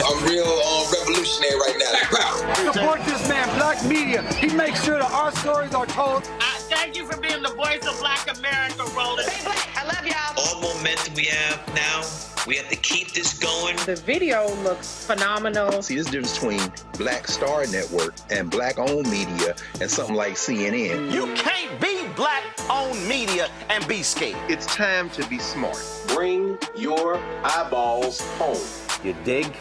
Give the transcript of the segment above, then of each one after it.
I'm real revolutionary right now. Support this man, Black Media. He makes sure that our stories are told. Thank you for being the voice of Black America, Roland. Stay black. I love y'all. All momentum we have now, we have to keep this going. The video looks phenomenal. See, this difference between Black Star Network and Black-owned media and something like CNN. You can't be Black-owned media and be scared. It's time to be smart. Bring your eyeballs home. You dig?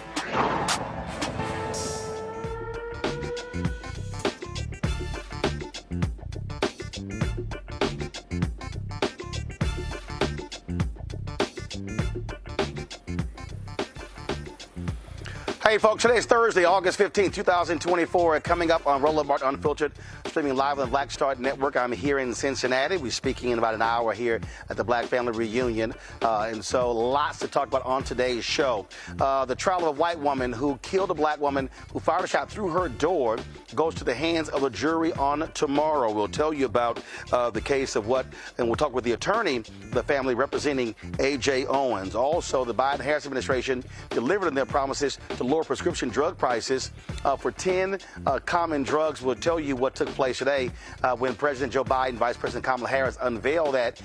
Hey, folks, today is Thursday, August 15, 2024. Coming up on Roland Martin Unfiltered, streaming live on the Black Star Network. I'm here in Cincinnati. We're speaking in about an hour here at the Black Family Reunion. And so lots to talk about on today's show. The trial of a white woman who killed a black woman who fired a shot through her door goes to the hands of a jury on tomorrow. We'll tell you about the case of what, and we'll talk with the attorney, the family representing Ajike Owens. Also, the Biden-Harris administration delivered on their promises to lower prescription drug prices for 10 common drugs. We'll tell you what took place today when President Joe Biden and Vice President Kamala Harris unveiled that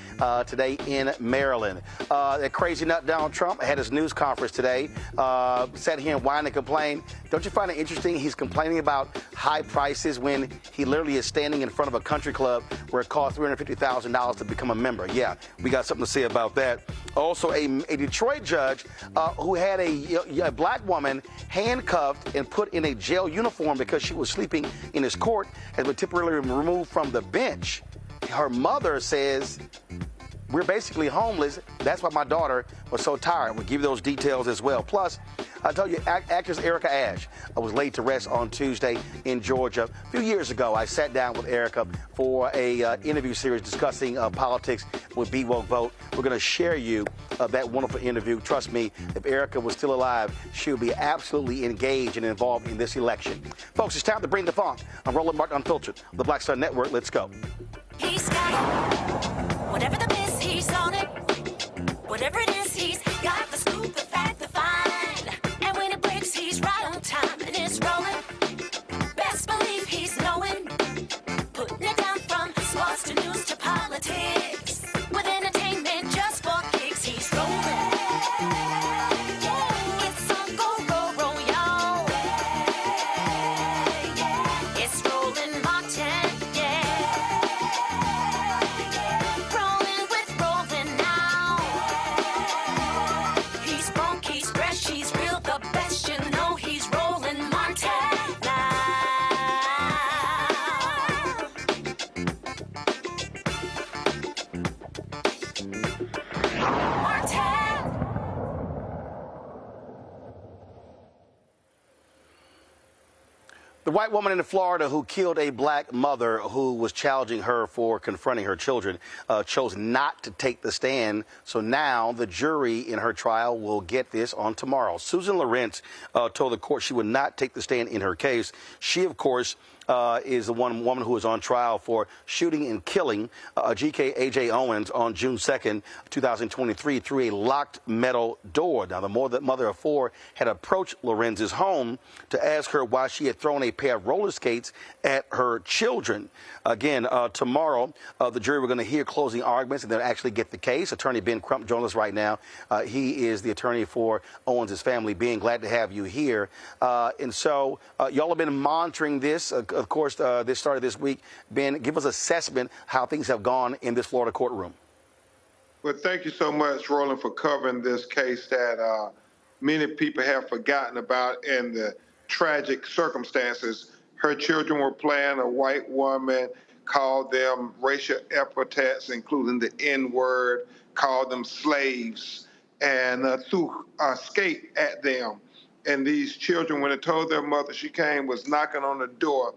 today in Maryland. That crazy nut Donald Trump had his news conference today, sat here and whined and complained. Don't you find it interesting? He's complaining about high prices when he literally is standing in front of a country club where it costs $350,000 to become a member. Yeah, we got something to say about that. Also, a Detroit judge who had a black woman handcuffed and put in a jail uniform because she was sleeping in his court has been temporarily removed from the bench. Her mother says, we're basically homeless. That's why my daughter was so tired. We'll give you those details as well. Plus, I told you, actress Erica Ashe was laid to rest on Tuesday in Georgia. A few years ago, I sat down with Erica for a interview series discussing politics with Be Woke Vote. We're going to share you that wonderful interview. Trust me, if Erica was still alive, she would be absolutely engaged and involved in this election. Folks, it's time to bring the funk. I'm Roland Martin Unfiltered, the Black Star Network. Let's go. He's got it. Whatever the miss, he's on it. Whatever it is, he's got the scoop, the fact, the find. And when it breaks, he's right on time and it's rolling. Best believe he's knowing. Putting it down from sports to news to politics. With entertainment just for kicks, he's rolling. It's on go, roll, y'all. It's Roland Martin, rolling with Roland now. He's funky, he's fresh, he's real, the best, you know he's Roland Martin now. Martin. The white woman in Florida who killed a black mother who was challenging her for confronting her children chose not to take the stand. So now the jury in her trial will get this on tomorrow. Susan Lorincz told the court she would not take the stand in her case. She, of course, is the one woman who is on trial for shooting and killing Ajike Owens on June 2nd, 2023 through a locked metal door. Now, the mother of four had approached Lorentz's home to ask her why she had thrown a pair of roller skates at her children. Again, tomorrow, the jury, we're going to hear closing arguments and then actually get the case. Attorney Ben Crump joins us right now. He is the attorney for Owens' family. Ben, glad to have you here. And so y'all have been monitoring this. Of course, this started this week. Ben, give us assessment how things have gone in this Florida courtroom. Well, thank you so much, Roland, for covering this case that many people have forgotten about in the tragic circumstances. Her children were playing. A white woman called them racial epithets, including the N-word, called them slaves, and threw a skate at them. And these children, when they told their mother she came, was knocking on the door,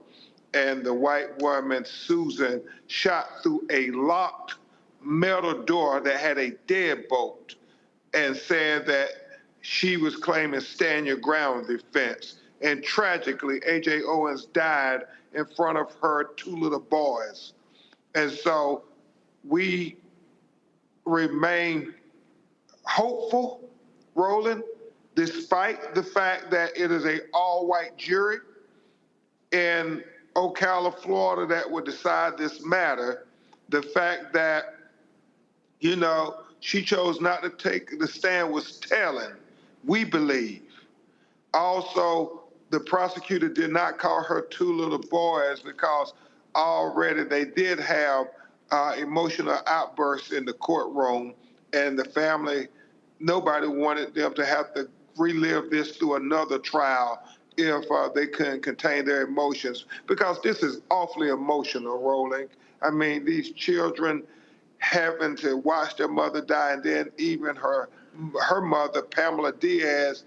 and the white woman, Susan, shot through a locked metal door that had a deadbolt and said that she was claiming stand your ground defense. And tragically, Ajike Owens died in front of her two little boys. And so we remain hopeful, Roland, despite the fact that it is a all-white jury in Ocala, Florida, that would decide this matter, the fact that, you know, she chose not to take the stand was telling, we believe. Also, the prosecutor did not call her two little boys because already they did have emotional outbursts in the courtroom, and the family, nobody wanted them to have to relive this through another trial if they couldn't contain their emotions, because this is awfully emotional, Roland. I mean, these children having to watch their mother die, and then even her mother, Pamela Diaz,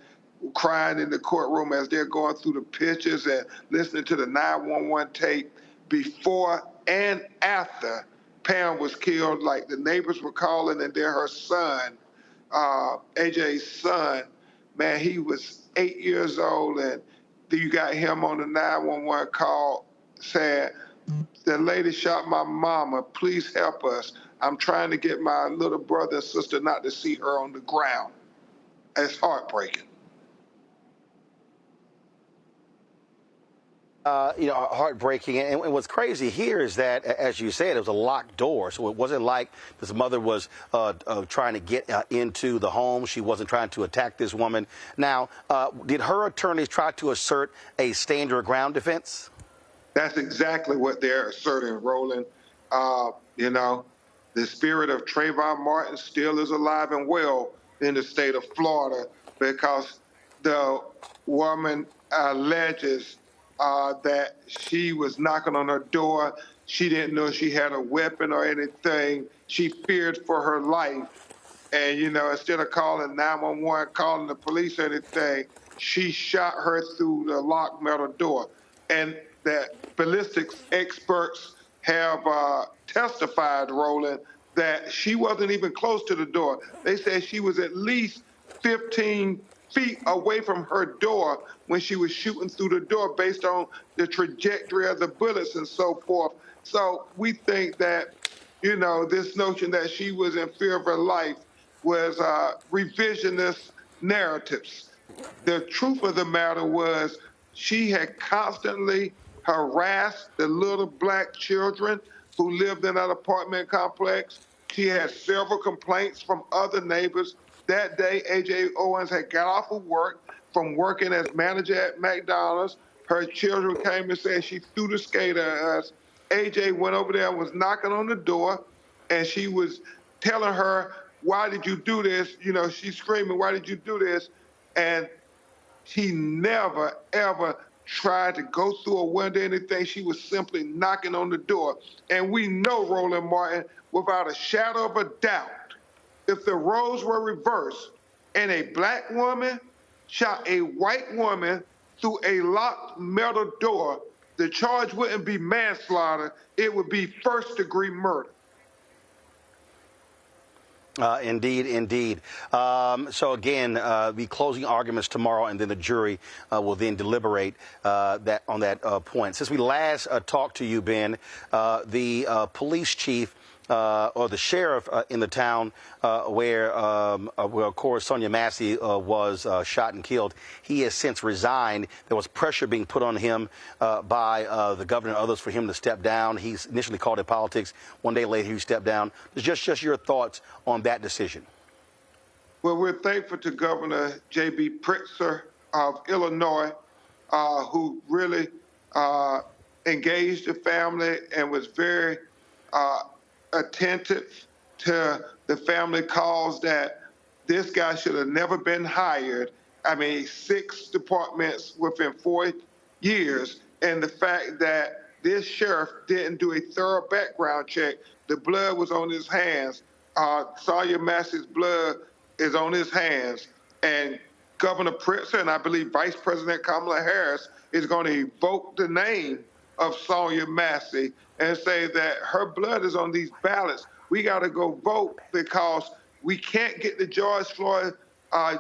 crying in the courtroom as they're going through the pictures and listening to the 911 tape before and after Pam was killed. Like, the neighbors were calling, and then her son, AJ's son, man, he was 8 years old, and you got him on the 911 call saying, "The lady shot my mama, please help us. I'm trying to get my little brother and sister not to see her on the ground." It's heartbreaking. Heartbreaking. And what's crazy here is that, as you said, it was a locked door. So it wasn't like this mother was trying to get into the home. She wasn't trying to attack this woman. Now, did her attorneys try to assert a stand your ground defense? That's exactly what they're asserting, Roland. You know, the spirit of Trayvon Martin still is alive and well in the state of Florida, because the woman alleges that she was knocking on her door. She didn't know she had a weapon or anything. She feared for her life. And, you know, instead of calling 911, calling the police or anything, she shot her through the locked metal door. And that ballistics experts have testified, Roland, that she wasn't even close to the door. They said she was at least 15 feet away from her door when she was shooting through the door, based on the trajectory of the bullets and so forth. So we think that, you know, this notion that she was in fear of her life was revisionist narratives. The truth of the matter was she had constantly harassed the little black children who lived in that apartment complex. She had several complaints from other neighbors. That day, AJ Owens had got off of work from working as manager at McDonald's. Her children came and said she threw the skater at us. AJ went over there and was knocking on the door, and she was telling her, "Why did you do this?" You know, she's screaming, "Why did you do this?" And she never, ever tried to go through a window or anything. She was simply knocking on the door. And we know, Roland Martin, without a shadow of a doubt, if the roles were reversed and a black woman shot a white woman through a locked metal door, the charge wouldn't be manslaughter, it would be first-degree murder. Indeed, indeed. So again, the closing arguments tomorrow, and then the jury will then deliberate on that point. Since we last talked to you, Ben, the police chief or the sheriff in the town where, of course, Sonia Massey was shot and killed, he has since resigned. There was pressure being put on him by the governor and others for him to step down. He's initially called it politics. One day later, he stepped down. Just your thoughts on that decision. Well, we're thankful to Governor J.B. Pritzker of Illinois, who really engaged the family and was very attentive to the family calls that this guy should have never been hired. I mean, 6 departments within 4 years, and the fact that this sheriff didn't do a thorough background check. The blood was on his hands. Sonia Massey's blood is on his hands, and Governor Pritzker and I believe Vice President Kamala Harris is going to evoke the name of Sonia Massey and say that her blood is on these ballots. We got to go vote, because we can't get the George Floyd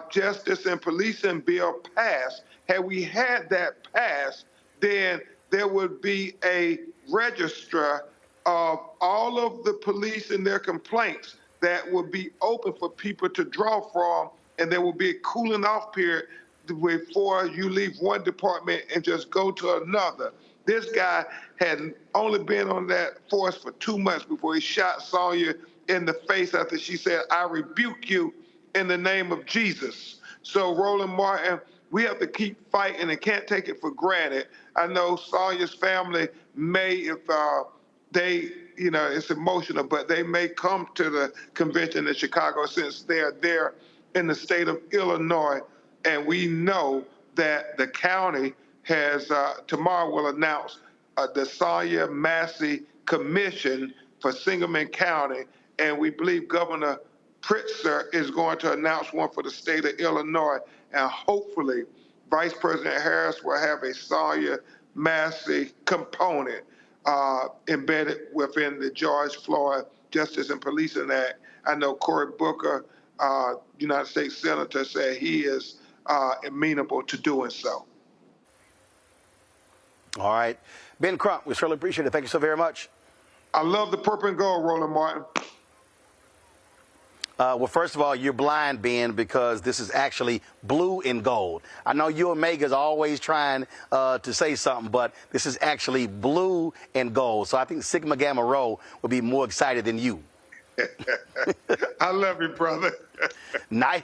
justice and policing bill passed. Had we had that passed, then there would be a register of all of the police and their complaints that would be open for people to draw from and there will be a cooling off period before you leave one department and just go to another. This guy had only been on that force for 2 months before he shot Sonya in the face after she said, "I rebuke you in the name of Jesus." So Roland Martin, we have to keep fighting and can't take it for granted. I know Sonya's family may, if they, it's emotional, but they may come to the convention in Chicago since they're there in the state of Illinois. And we know that the county has, tomorrow will announce the Sonya Massey Commission for Sangamon County. And we believe Governor Pritzker is going to announce one for the state of Illinois. And hopefully, Vice President Harris will have a Sonya Massey component embedded within the George Floyd Justice and Policing Act. I know Cory Booker, United States Senator, said he is amenable to doing so. All right. Ben Crump, we certainly appreciate it. Thank you so very much. I love the purple and gold, Roland Martin. Well, first of all, you're blind, Ben, because this is actually blue and gold. I know you Omega's always trying to say something, but this is actually blue and gold. So I think Sigma Gamma Rho would be more excited than you. I love you, brother. Nice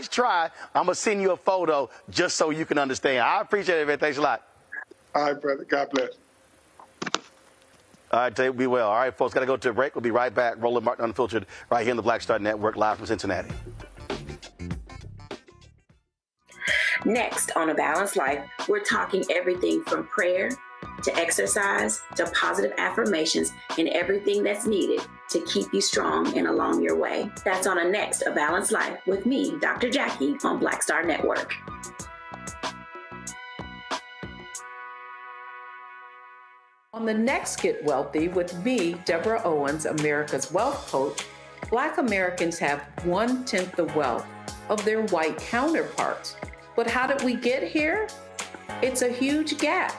try. I'm gonna send you a photo just so you can understand. I appreciate it, man. Thanks a lot. All right, brother. God bless. All right, be well. All right, folks, got to go to a break. We'll be right back. Roland Martin Unfiltered right here in the Black Star Network, live from Cincinnati. Next on A Balanced Life, we're talking everything from prayer to exercise to positive affirmations and everything that's needed to keep you strong and along your way. That's on A Balanced Life with me, Dr. Jackie, on Black Star Network. On the next Get Wealthy with me, Deborah Owens, America's Wealth Coach, Black Americans have 1/10 the wealth of their white counterparts. But how did we get here? It's a huge gap.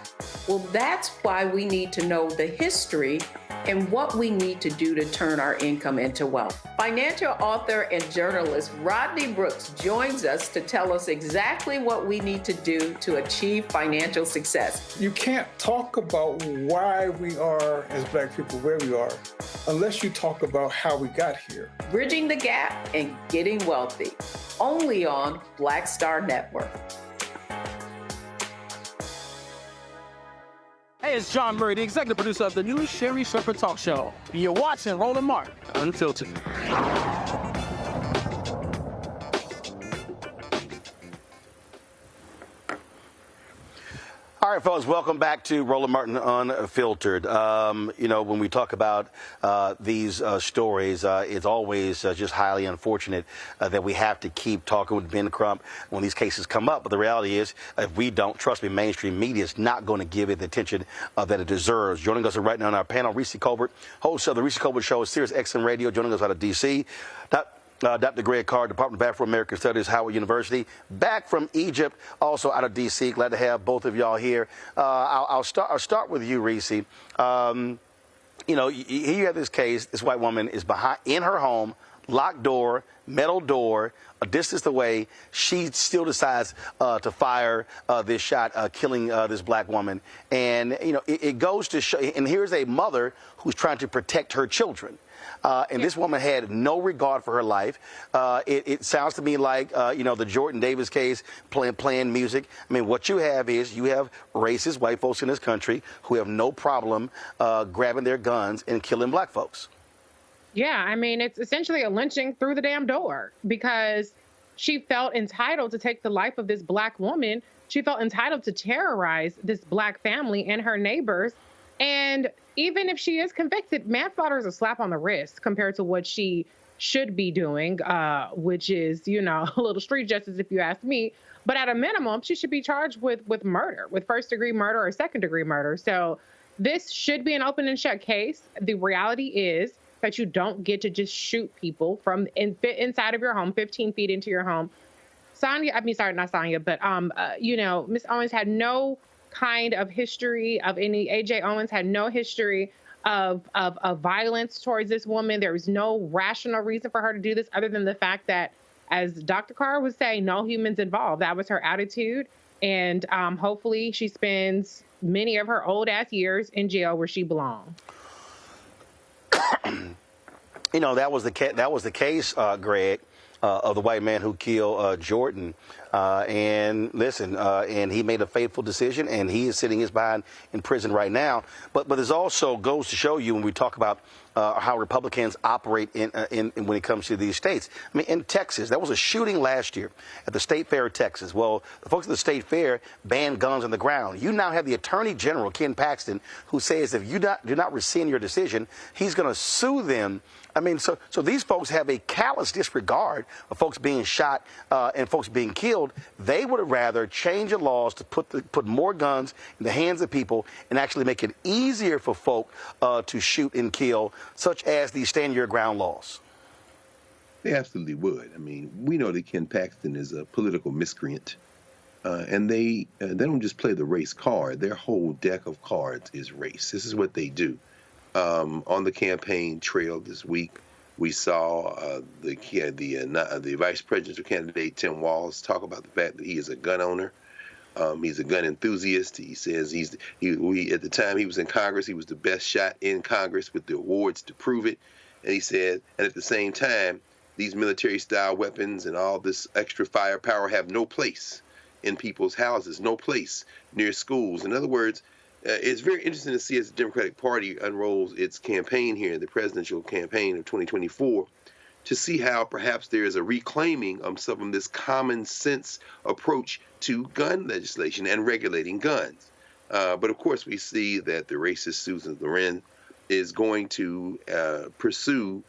Well, that's why we need to know the history and what we need to do to turn our income into wealth. Financial author and journalist Rodney Brooks joins us to tell us exactly what we need to do to achieve financial success. You can't talk about why we are, as Black people, where we are, unless you talk about how we got here. Bridging the gap and getting wealthy, only on Black Star Network. Hey, it's John Murray, the executive producer of the new Sherry Shepherd Talk Show. You're watching Roland Martin Unfiltered. All right, folks, welcome back to Roland Martin Unfiltered. When we talk about these stories, it's always just highly unfortunate that we have to keep talking with Ben Crump when these cases come up. But the reality is, if we don't, trust me, mainstream media is not going to give it the attention that it deserves. Joining us right now on our panel, Reese Colbert, host of the Reese Colbert Show, Sirius XM Radio, joining us out of D.C. Dr. Greg Carr, Department of Afro-American Studies, Howard University, back from Egypt, also out of D.C. Glad to have both of y'all here. I'll start with you, Reese. You have this case. This white woman is in her home, locked door, metal door, a distance away. She still decides to fire this shot, killing this black woman. And it goes to show. And here's a mother who's trying to protect her children. And this woman had no regard for her life. It sounds to me like, the Jordan Davis case, playing music. I mean, what you have is racist white folks in this country who have no problem grabbing their guns and killing black folks. Yeah, I mean, it's essentially a lynching through the damn door because she felt entitled to take the life of this black woman. She felt entitled to terrorize this black family and her neighbors. And even if she is convicted, manslaughter is a slap on the wrist compared to what she should be doing, which is, a little street justice, if you ask me. But at a minimum, she should be charged with murder, with first-degree murder or second-degree murder. So this should be an open and shut case. The reality is that you don't get to just shoot people from inside of your home, 15 feet into your home. Miss Owens had no kind of history of AJ Owens had no history of violence towards this woman. There was no rational reason for her to do this other than the fact that, as Dr. Carr would say, no humans involved. That was her attitude. And hopefully she spends many of her old ass years in jail where she belongs. You know, that was the case, Greg, of the white man who killed Jordan. And listen, and he made a fateful decision, and he is sitting his behind in prison right now. But this also goes to show you when we talk about how Republicans operate in when it comes to these states. I mean, in Texas, there was a shooting last year at the State Fair of Texas. Well, the folks at the State Fair banned guns on the ground. You now have the Attorney General, Ken Paxton, who says if you do not rescind your decision, he's going to sue them. I mean, so these folks have a callous disregard of folks being shot and folks being killed. They would rather change the laws to put more guns in the hands of people and actually make it easier for folk to shoot and kill, such as these stand your ground laws. They absolutely would. I mean, we know that Ken Paxton is a political miscreant, and they don't just play the race card. Their whole deck of cards is race. This is what they do. On the campaign trail this week, we saw the vice presidential candidate, Tim Walz, talk about the fact that he is a gun owner. He's a gun enthusiast. He says at the time he was in Congress, he was the best shot in Congress with the awards to prove it. And he said, and at the same time, these military-style weapons and all this extra firepower have no place in people's houses, no place near schools. In other words, it's very interesting to see as the Democratic Party unrolls its campaign here, the presidential campaign of 2024, to see how perhaps there is a reclaiming of some of this common sense approach to gun legislation and regulating guns. But of course, we see that the racist Susan Lorincz is going to pursue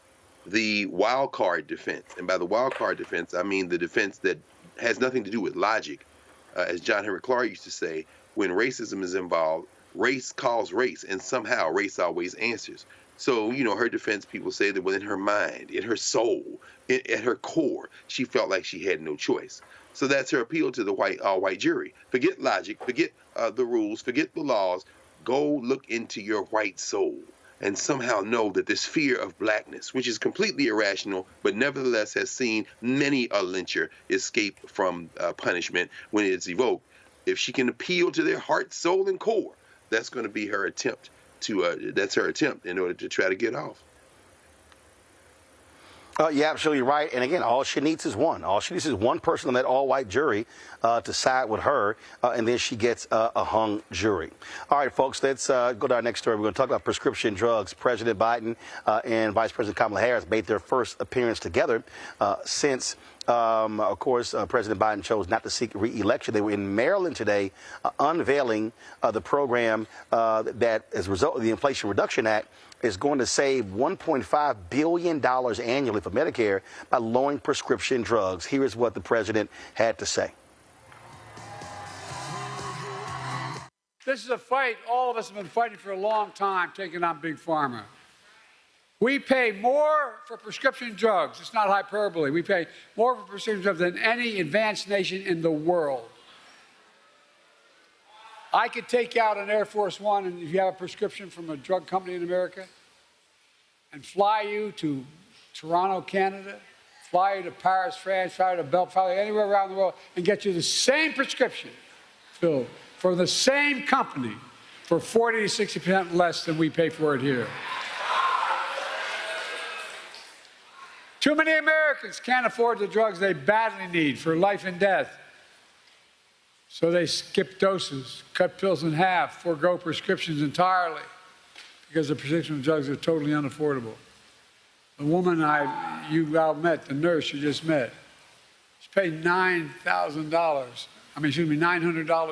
the wild card defense. And by the wild card defense, I mean the defense that has nothing to do with logic. As John Henry Clark used to say, when racism is involved, race calls race, and somehow race always answers. So, you know, her defense, people say that within her mind, in her soul, at her core, she felt like she had no choice. So that's her appeal to the all-white jury. Forget logic, forget the rules, forget the laws. Go look into your white soul and somehow know that this fear of blackness, which is completely irrational, but nevertheless has seen many a lyncher escape from punishment when it's evoked. If she can appeal to their heart, soul, and core, that's going to be her attempt that's her attempt in order to try to get off. You're absolutely right. And again, all she needs is one. All she needs is one person on that all-white jury to side with her, and then she gets a hung jury. All right, folks, let's go to our next story. We're going to talk about prescription drugs. President Biden and Vice President Kamala Harris made their first appearance together since of course, President Biden chose not to seek re-election. They were in Maryland today unveiling the program that, as a result of the Inflation Reduction Act, is going to save $1.5 billion annually for Medicare by lowering prescription drugs. Here is what the president had to say. This is a fight all of us have been fighting for a long time, taking on Big Pharma. We pay more for prescription drugs. It's not hyperbole. We pay more for prescription drugs than any advanced nation in the world. I could take out an Air Force One, and if you have a prescription from a drug company in America, and fly you to Toronto, Canada, fly you to Paris, France, fly you to Belgium, fly you anywhere around the world, and get you the same prescription filled for the same company for 40 to 60% less than we pay for it here. Too many Americans can't afford the drugs they badly need for life and death. So they skip doses, cut pills in half, forego prescriptions entirely because the prescription drugs are totally unaffordable. The woman you all met, the nurse you just met, she paid $900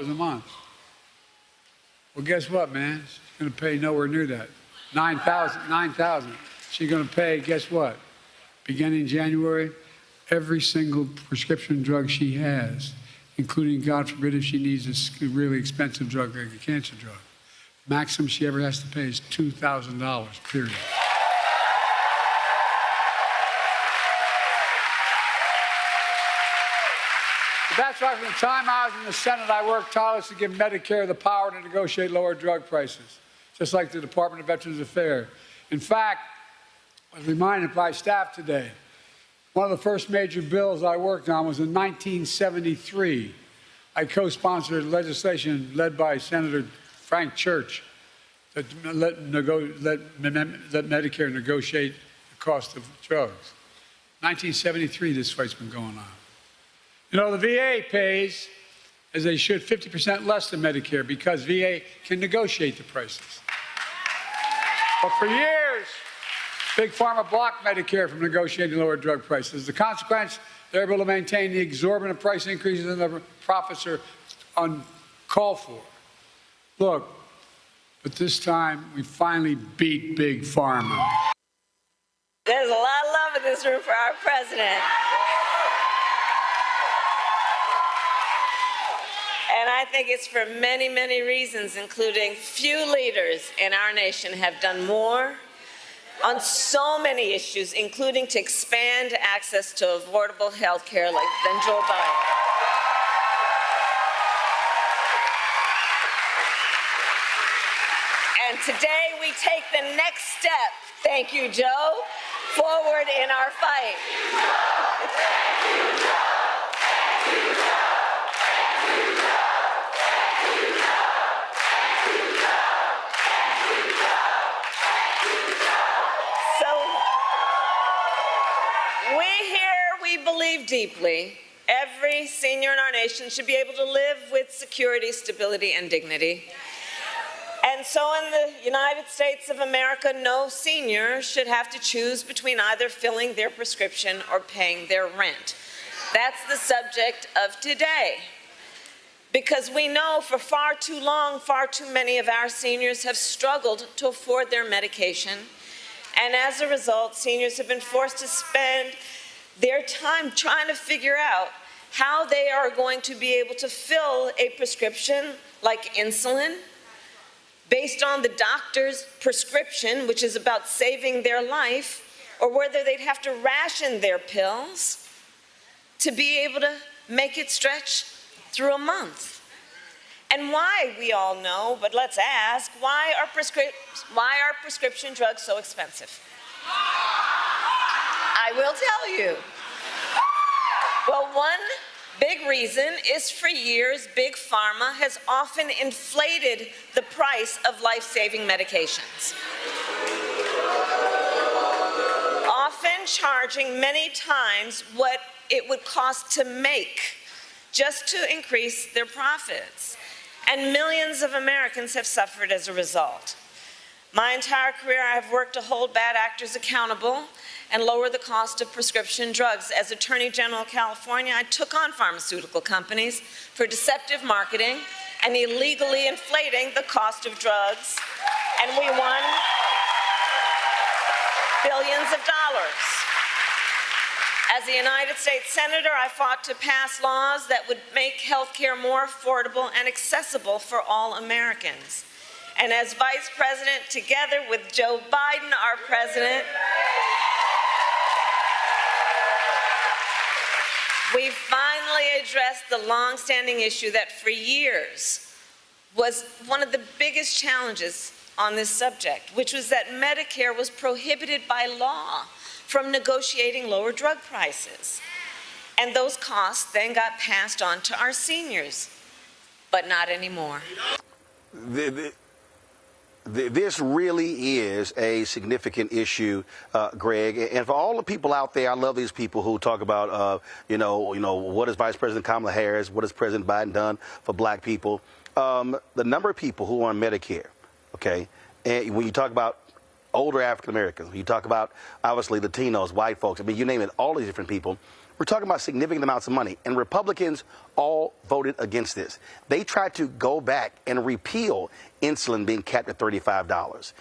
a month. Well, guess what, man? She's going to pay nowhere near that. $9,000. She's going to pay, guess what? Beginning January, every single prescription drug she has, including, God forbid, if she needs a really expensive drug like a cancer drug, maximum she ever has to pay is $2,000, period. That's why from the time I was in the Senate, I worked tirelessly to give Medicare the power to negotiate lower drug prices. just like the Department of Veterans Affairs. In fact, I was reminded by staff today, one of the first major bills I worked on was in 1973. I co-sponsored legislation led by Senator Frank Church that let Medicare negotiate the cost of drugs. 1973, this fight's been going on. You know, the VA pays, as they should, 50% less than Medicare because VA can negotiate the prices. But for years, Big Pharma blocked Medicare from negotiating lower drug prices. As a consequence, they're able to maintain the exorbitant price increases and the profits are uncalled for. Look, but this time we finally beat Big Pharma. There's a lot of love in this room for our president. And I think it's for many, many reasons, including few leaders in our nation have done more on so many issues, including to expand access to affordable health care than Joe Biden. And today we take the next step, thank you, Joe, forward in our fight. We believe deeply every senior in our nation should be able to live with security, stability, and dignity. And so in the United States of America, no senior should have to choose between either filling their prescription or paying their rent. That's the subject of today. Because we know for far too long, far too many of our seniors have struggled to afford their medication. And as a result, seniors have been forced to spend their time trying to figure out how they are going to be able to fill a prescription like insulin based on the doctor's prescription, which is about saving their life, or whether they'd have to ration their pills to be able to make it stretch through a month. And why, we all know, but let's ask, why are prescription drugs so expensive? I will tell you. Well, one big reason is for years, Big Pharma has often inflated the price of life-saving medications, often charging many times what it would cost to make just to increase their profits. And millions of Americans have suffered as a result. My entire career, I have worked to hold bad actors accountable and lower the cost of prescription drugs. As Attorney General of California, I took on pharmaceutical companies for deceptive marketing and illegally inflating the cost of drugs, and we won billions of dollars. As a United States Senator, I fought to pass laws that would make health care more affordable and accessible for all Americans. And as Vice President, together with Joe Biden, our president, we finally addressed the long-standing issue that for years was one of the biggest challenges on this subject, which was that Medicare was prohibited by law from negotiating lower drug prices. And those costs then got passed on to our seniors, but not anymore. This really is a significant issue, Greg. And for all the people out there, I love these people who talk about, what has Vice President Kamala Harris, what has President Biden done for black people? The number of people who are on Medicare, okay, and when you talk about older African Americans, you talk about, obviously, Latinos, white folks, I mean, you name it, all these different people. We're talking about significant amounts of money, and Republicans all voted against this. They tried to go back and repeal insulin being capped at $35.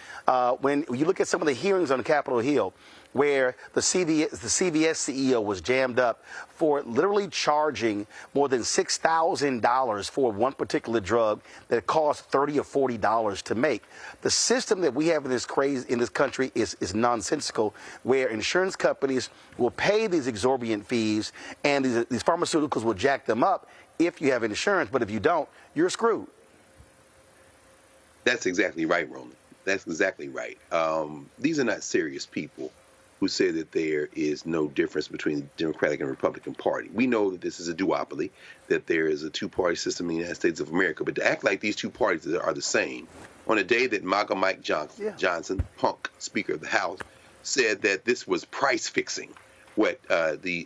When you look at some of the hearings on Capitol Hill, where the CVS CEO was jammed up for literally charging more than $6,000 for one particular drug that cost $30 or $40 to make. The system that we have in this country is nonsensical, where insurance companies will pay these exorbitant fees and these pharmaceuticals will jack them up if you have insurance, but if you don't, you're screwed. That's exactly right, Roland. That's exactly right. These are not serious people who say that there is no difference between the Democratic and Republican Party. We know that this is a duopoly, that there is a two-party system in the United States of America, but to act like these two parties are the same, on a day that MAGA Mike Johnson, punk Speaker of the House, said that this was price fixing, what the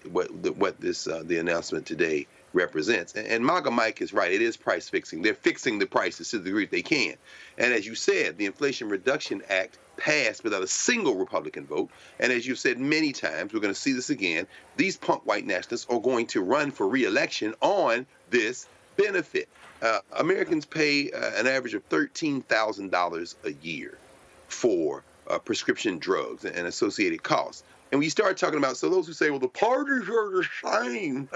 announcement today represents. And MAGA Mike is right. It is price fixing. They're fixing the prices to the degree they can. And as you said, the Inflation Reduction Act passed without a single Republican vote. And as you've said many times, we're going to see this again. These punk white nationalists are going to run for re-election on this benefit. Americans pay an average of $13,000 a year for prescription drugs and associated costs. And when you start talking about, so those who say, well, the parties are the same.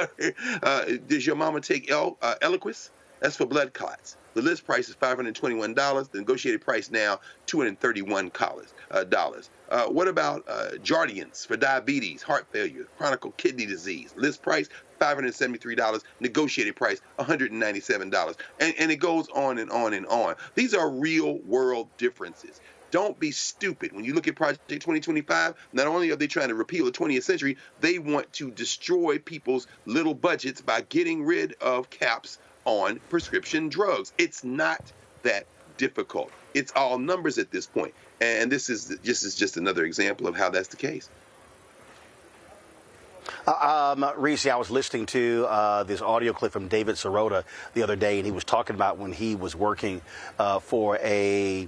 Does your mama take Eliquis? That's for blood clots. The list price is $521. The negotiated price now, $231. What about Jardiance for diabetes, heart failure, chronic kidney disease? List price, $573. Negotiated price, $197. And it goes on and on and on. These are real world differences. Don't be stupid. When you look at Project 2025, not only are they trying to repeal the 20th century, they want to destroy people's little budgets by getting rid of caps on prescription drugs. It's not that difficult. It's all numbers at this point. And this is just another example of how that's the case. Reese, I was listening to this audio clip from David Sirota the other day, and he was talking about when he was working for a,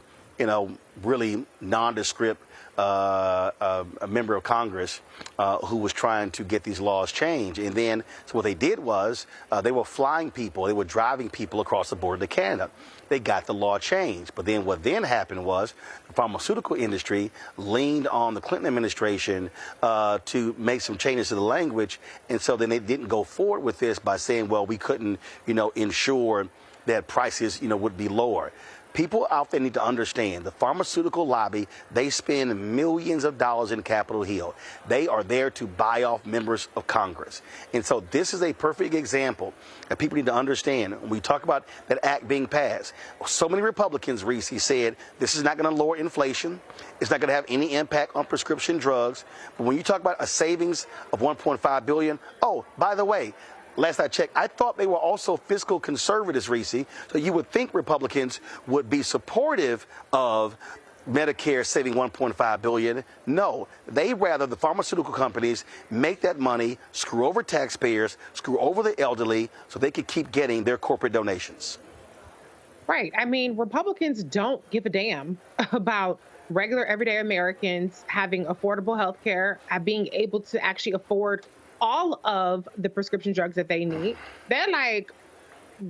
really nondescript a member of Congress who was trying to get these laws changed. And then, so what they did was they were flying people, they were driving people across the border to Canada. They got the law changed. But then what then happened was the pharmaceutical industry leaned on the Clinton administration to make some changes to the language. And so then they didn't go forward with this by saying, well, we couldn't, ensure that prices, would be lower. People out there need to understand the pharmaceutical lobby, they spend millions of dollars in Capitol Hill. They are there to buy off members of Congress. And so this is a perfect example that people need to understand. When we talk about that act being passed, so many Republicans, Reese, said this is not going to lower inflation. It's not going to have any impact on prescription drugs. But when you talk about a savings of $1.5 billion, oh, by the way, last I checked, I thought they were also fiscal conservatives, Reese. So you would think Republicans would be supportive of Medicare saving $1.5 billion. No, they rather the pharmaceutical companies make that money, screw over taxpayers, screw over the elderly, so they could keep getting their corporate donations. Right. I mean, Republicans don't give a damn about regular everyday Americans having affordable health care, being able to actually afford all of the prescription drugs that they need. They're like,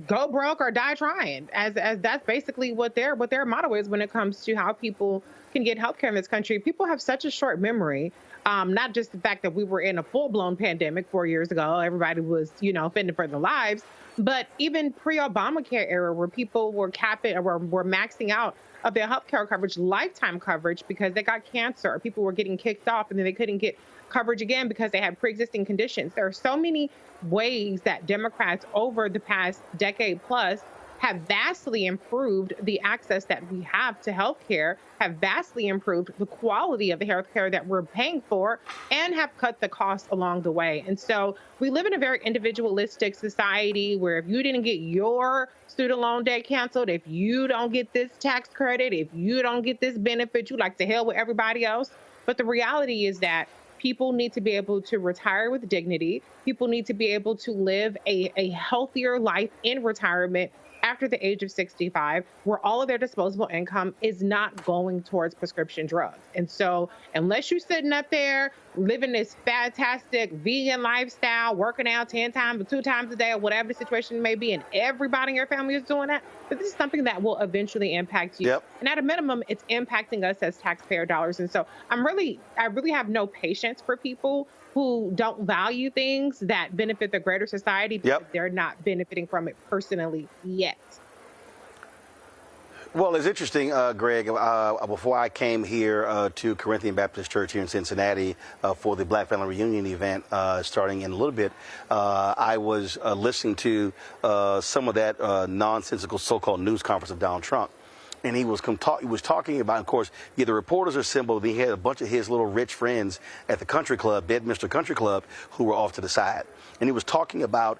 go broke or die trying, as that's basically what their motto is when it comes to how people can get healthcare in this country. People have such a short memory. Not just the fact that we were in a full-blown pandemic 4 years ago, everybody was, fending for their lives, but even pre-Obamacare era where people were capping or were maxing out of their healthcare coverage, lifetime coverage, because they got cancer, or people were getting kicked off and then they couldn't get coverage again because they had pre-existing conditions. There are so many ways that Democrats over the past decade plus have vastly improved the access that we have to healthcare, have vastly improved the quality of the healthcare that we're paying for, and have cut the cost along the way. And so we live in a very individualistic society where if you didn't get your student loan debt canceled, if you don't get this tax credit, if you don't get this benefit, you like to hell with everybody else. But the reality is that people need to be able to retire with dignity. People need to be able to live a healthier life in retirement after the age of 65, where all of their disposable income is not going towards prescription drugs. And so unless you're sitting up there living this fantastic vegan lifestyle, working out 10 times or 2 times a day or whatever the situation may be, and everybody in your family is doing that, but this is something that will eventually impact you. Yep. And at a minimum, it's impacting us as taxpayer dollars. And so I really have no patience for people who don't value things that benefit the greater society because they're not benefiting from it personally yet. Well, it's interesting, Greg, before I came here to Corinthian Baptist Church here in Cincinnati for the Black Family Reunion event starting in a little bit, I was listening to some of that nonsensical so-called news conference of Donald Trump. and he was talking about, of course, the reporters assembled. He had a bunch of his little rich friends at the country club, Bedminster Country Club, who were off to the side. And he was talking about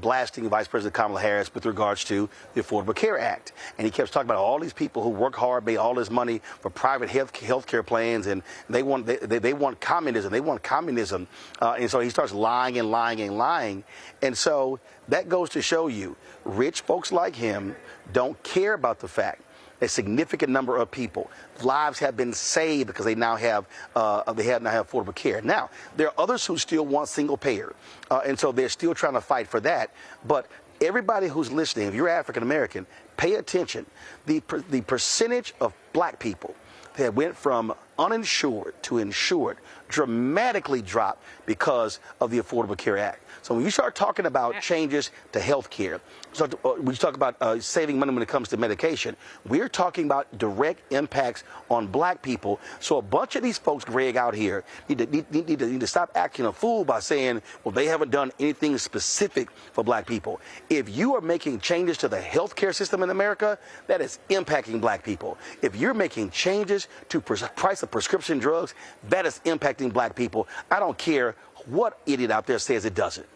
blasting Vice President Kamala Harris with regards to the Affordable Care Act. And he kept talking about all these people who work hard, pay all this money for private health care plans, and they want communism. They want communism. And so he starts lying and lying and lying. And so that goes to show you, rich folks like him don't care about the fact a significant number of people lives have been saved because they now have affordable care. Now, there are others who still want single payer, and so they're still trying to fight for that. But everybody who's listening, if you're African American, pay attention. The percentage of black people that went from uninsured to insured dramatically dropped because of the Affordable Care Act. So when you start talking about changes to health care, we talk about saving money when it comes to medication, we're talking about direct impacts on black people. So a bunch of these folks, Greg, out here need to stop acting a fool by saying, well, they haven't done anything specific for black people. If you are making changes to the health care system in America, that is impacting black people. If you're making changes to price of prescription drugs, that is impacting black people. I don't care what idiot out there says it doesn't.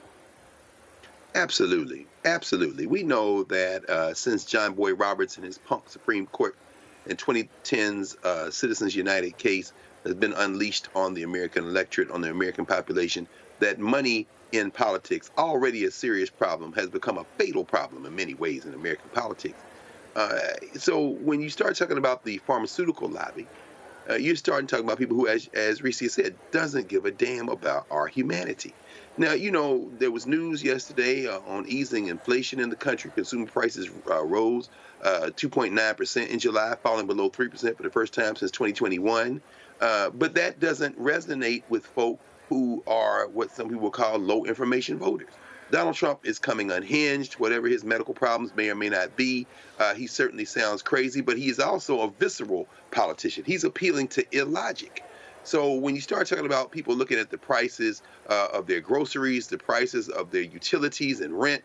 Absolutely. Absolutely. We know that since John Boy Roberts and his punk Supreme Court in 2010's Citizens United case has been unleashed on the American electorate, on the American population, that money in politics, already a serious problem, has become a fatal problem in many ways in American politics. So when you start talking about the pharmaceutical lobby, you're starting talking about people who, as Reese said, doesn't give a damn about our humanity. Now, you know, there was news yesterday on easing inflation in the country. Consumer prices rose 2.9% in July, falling below 3% for the first time since 2021. But that doesn't resonate with folk who are what some people call low information voters. Donald Trump is coming unhinged, whatever his medical problems may or may not be. He certainly sounds crazy, but he is also a visceral politician. He's appealing to illogic. So when you start talking about people looking at the prices of their groceries, the prices of their utilities and rent,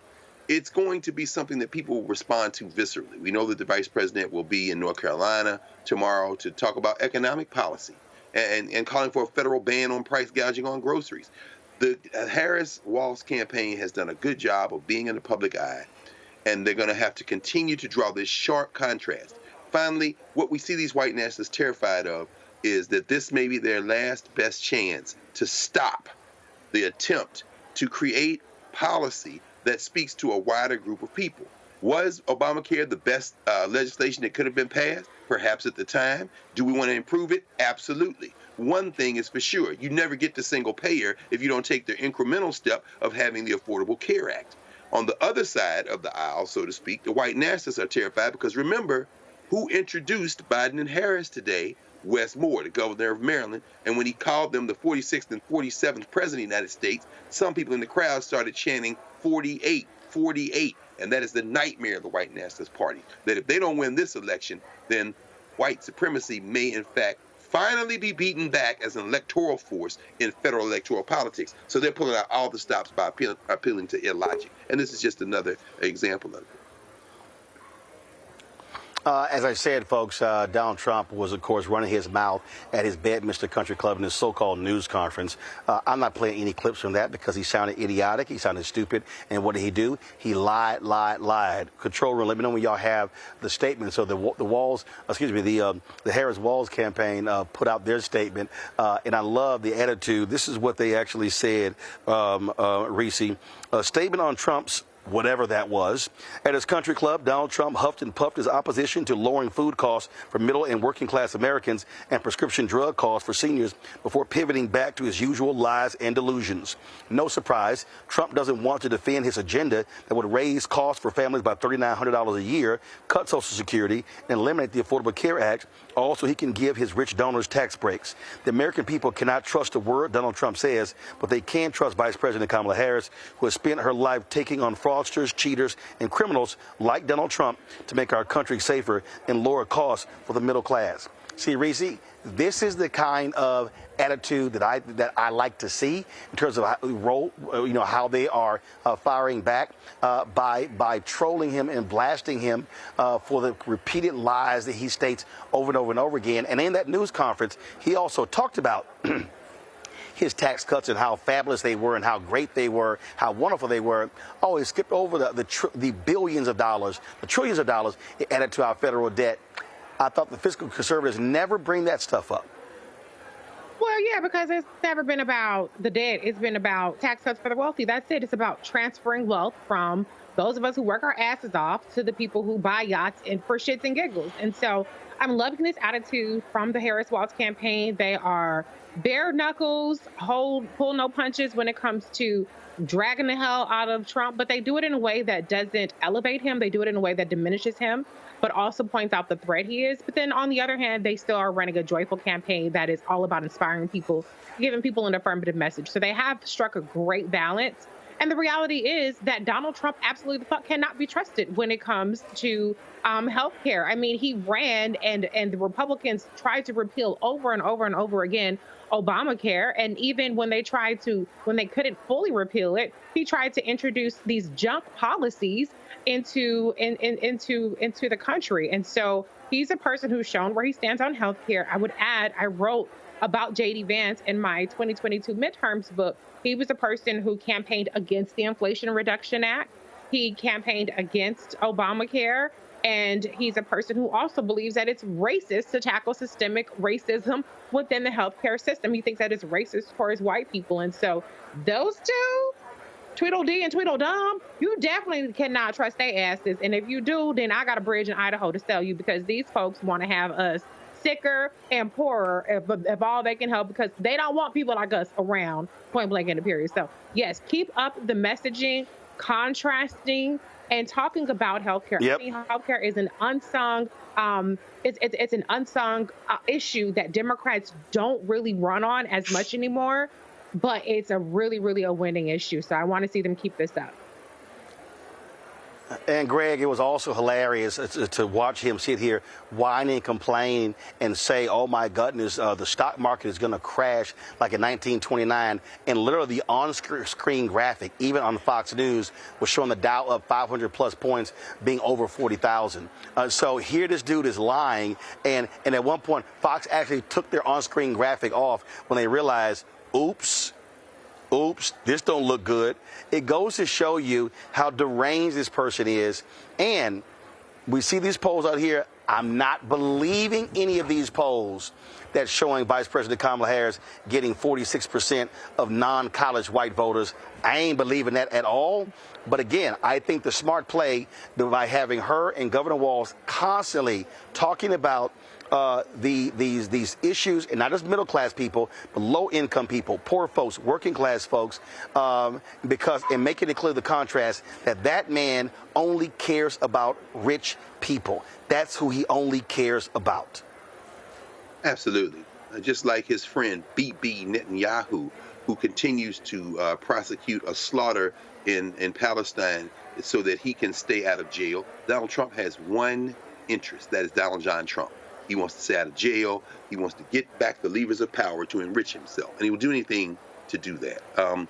it's going to be something that people will respond to viscerally. We know that the vice president will be in North Carolina tomorrow to talk about economic policy and calling for a federal ban on price gouging on groceries. The Harris-Walz campaign has done a good job of being in the public eye, and they're going to have to continue to draw this sharp contrast. Finally, what we see these white nationalists terrified of is that this may be their last best chance to stop the attempt to create policy that speaks to a wider group of people. Was Obamacare the best legislation that could have been passed? Perhaps at the time. Do we want to improve it? Absolutely. One thing is for sure, you never get to single payer if you don't take the incremental step of having the Affordable Care Act. On the other side of the aisle, so to speak, the white nationalists are terrified because remember, who introduced Biden and Harris today? Wes Moore, the governor of Maryland, and when he called them the 46th and 47th president of the United States, some people in the crowd started chanting 48, 48, and that is the nightmare of the white nationalist party, that if they don't win this election, then white supremacy may in fact finally be beaten back as an electoral force in federal electoral politics. So they're pulling out all the stops by appealing to illogic, and this is just another example of it. As I said, folks, Donald Trump was, of course, running his mouth at his Bedminster Country Club in his so-called news conference. I'm not playing any clips from that because he sounded idiotic. He sounded stupid. And what did he do? He lied. Control room, let me know when y'all have the statement. So the Harris-Walz campaign put out their statement. And I love the attitude. This is what they actually said, Reese. A statement on Trump's whatever that was. At his country club, Donald Trump huffed and puffed his opposition to lowering food costs for middle and working class Americans and prescription drug costs for seniors before pivoting back to his usual lies and delusions. No surprise, Trump doesn't want to defend his agenda that would raise costs for families by $3,900 a year, cut Social Security, and eliminate the Affordable Care Act. Also, he can give his rich donors tax breaks. The American people cannot trust a word Donald Trump says, but they can trust Vice President Kamala Harris, who has spent her life taking on fraudsters, cheaters, and criminals like Donald Trump to make our country safer and lower costs for the middle class. See, Reese, this is the kind of attitude that I like to see in terms of how they are firing back by trolling him and blasting him for the repeated lies that he states over and over and over again. And in that news conference, he also talked about his tax cuts and how fabulous they were and how great they were, how wonderful they were. Oh, he skipped over the billions of dollars, the trillions of dollars added to our federal debt. I thought the fiscal conservatives never bring that stuff up. Well, yeah, because it's never been about the debt. It's been about tax cuts for the wealthy. That's it. It's about transferring wealth from those of us who work our asses off to the people who buy yachts and for shits and giggles. And so I'm loving this attitude from the Harris-Walz campaign. They are bare knuckles, pull no punches when it comes to dragging the hell out of Trump, but they do it in a way that doesn't elevate him. They do it in a way that diminishes him, but also points out the threat he is. But then on the other hand, they still are running a joyful campaign that is all about inspiring people, giving people an affirmative message. So they have struck a great balance. And the reality is that Donald Trump absolutely the fuck cannot be trusted when it comes to healthcare. I mean, he ran and the Republicans tried to repeal over and over and over again Obamacare. And even when they couldn't fully repeal it, he tried to introduce these junk policies into the country. And so he's a person who's shown where he stands on healthcare. I would add, I wrote about J.D. Vance in my 2022 midterms book. He was a person who campaigned against the Inflation Reduction Act. He campaigned against Obamacare. And he's a person who also believes that it's racist to tackle systemic racism within the healthcare system. He thinks that it's racist towards white people. And so those two, Tweedledee and Tweedledum, you definitely cannot trust their asses. And if you do, then I got a bridge in Idaho to sell you, because these folks want to have us sicker and poorer if all they can help, because they don't want people like us around, point blank in the period. So yes, keep up the messaging, contrasting, and talking about healthcare. Yep. I mean, healthcare is an unsung, it's an unsung issue that Democrats don't really run on as much anymore, but it's a really a winning issue. So I want to see them keep this up. And Greg, it was also hilarious to watch him sit here whine and complain and say, oh my goodness, the stock market is going to crash like in 1929. And literally the on-screen graphic, even on Fox News, was showing the Dow up 500 plus points, being over 40,000. So here this dude is lying. And at one point, Fox actually took their on-screen graphic off when they realized, oops, this don't look good. It goes to show you how deranged this person is. And we see these polls out here. I'm not believing any of these polls that's showing Vice President Kamala Harris getting 46% of non-college white voters. I ain't believing that at all. But again, I think the smart play by having her and Governor Walz constantly talking about these issues, and not just middle class people, but low income people, poor folks, working class folks, because in making it clear the contrast that man only cares about rich people. That's who he only cares about. Absolutely. Just like his friend Bibi Netanyahu, who continues to prosecute a slaughter in Palestine so that he can stay out of jail. Donald Trump has one interest, that is Donald John Trump. He wants to stay out of jail. He wants to get back the levers of power to enrich himself. And he will do anything to do that.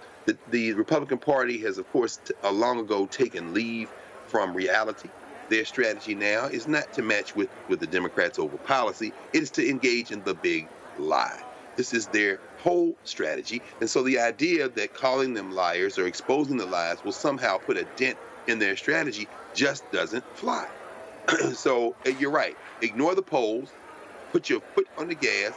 The Republican Party has, of course, long ago taken leave from reality. Their strategy now is not to match with the Democrats over policy. It is to engage in the big lie. This is their whole strategy. And so the idea that calling them liars or exposing the lies will somehow put a dent in their strategy just doesn't fly. So you're right. Ignore the polls. Put your foot on the gas.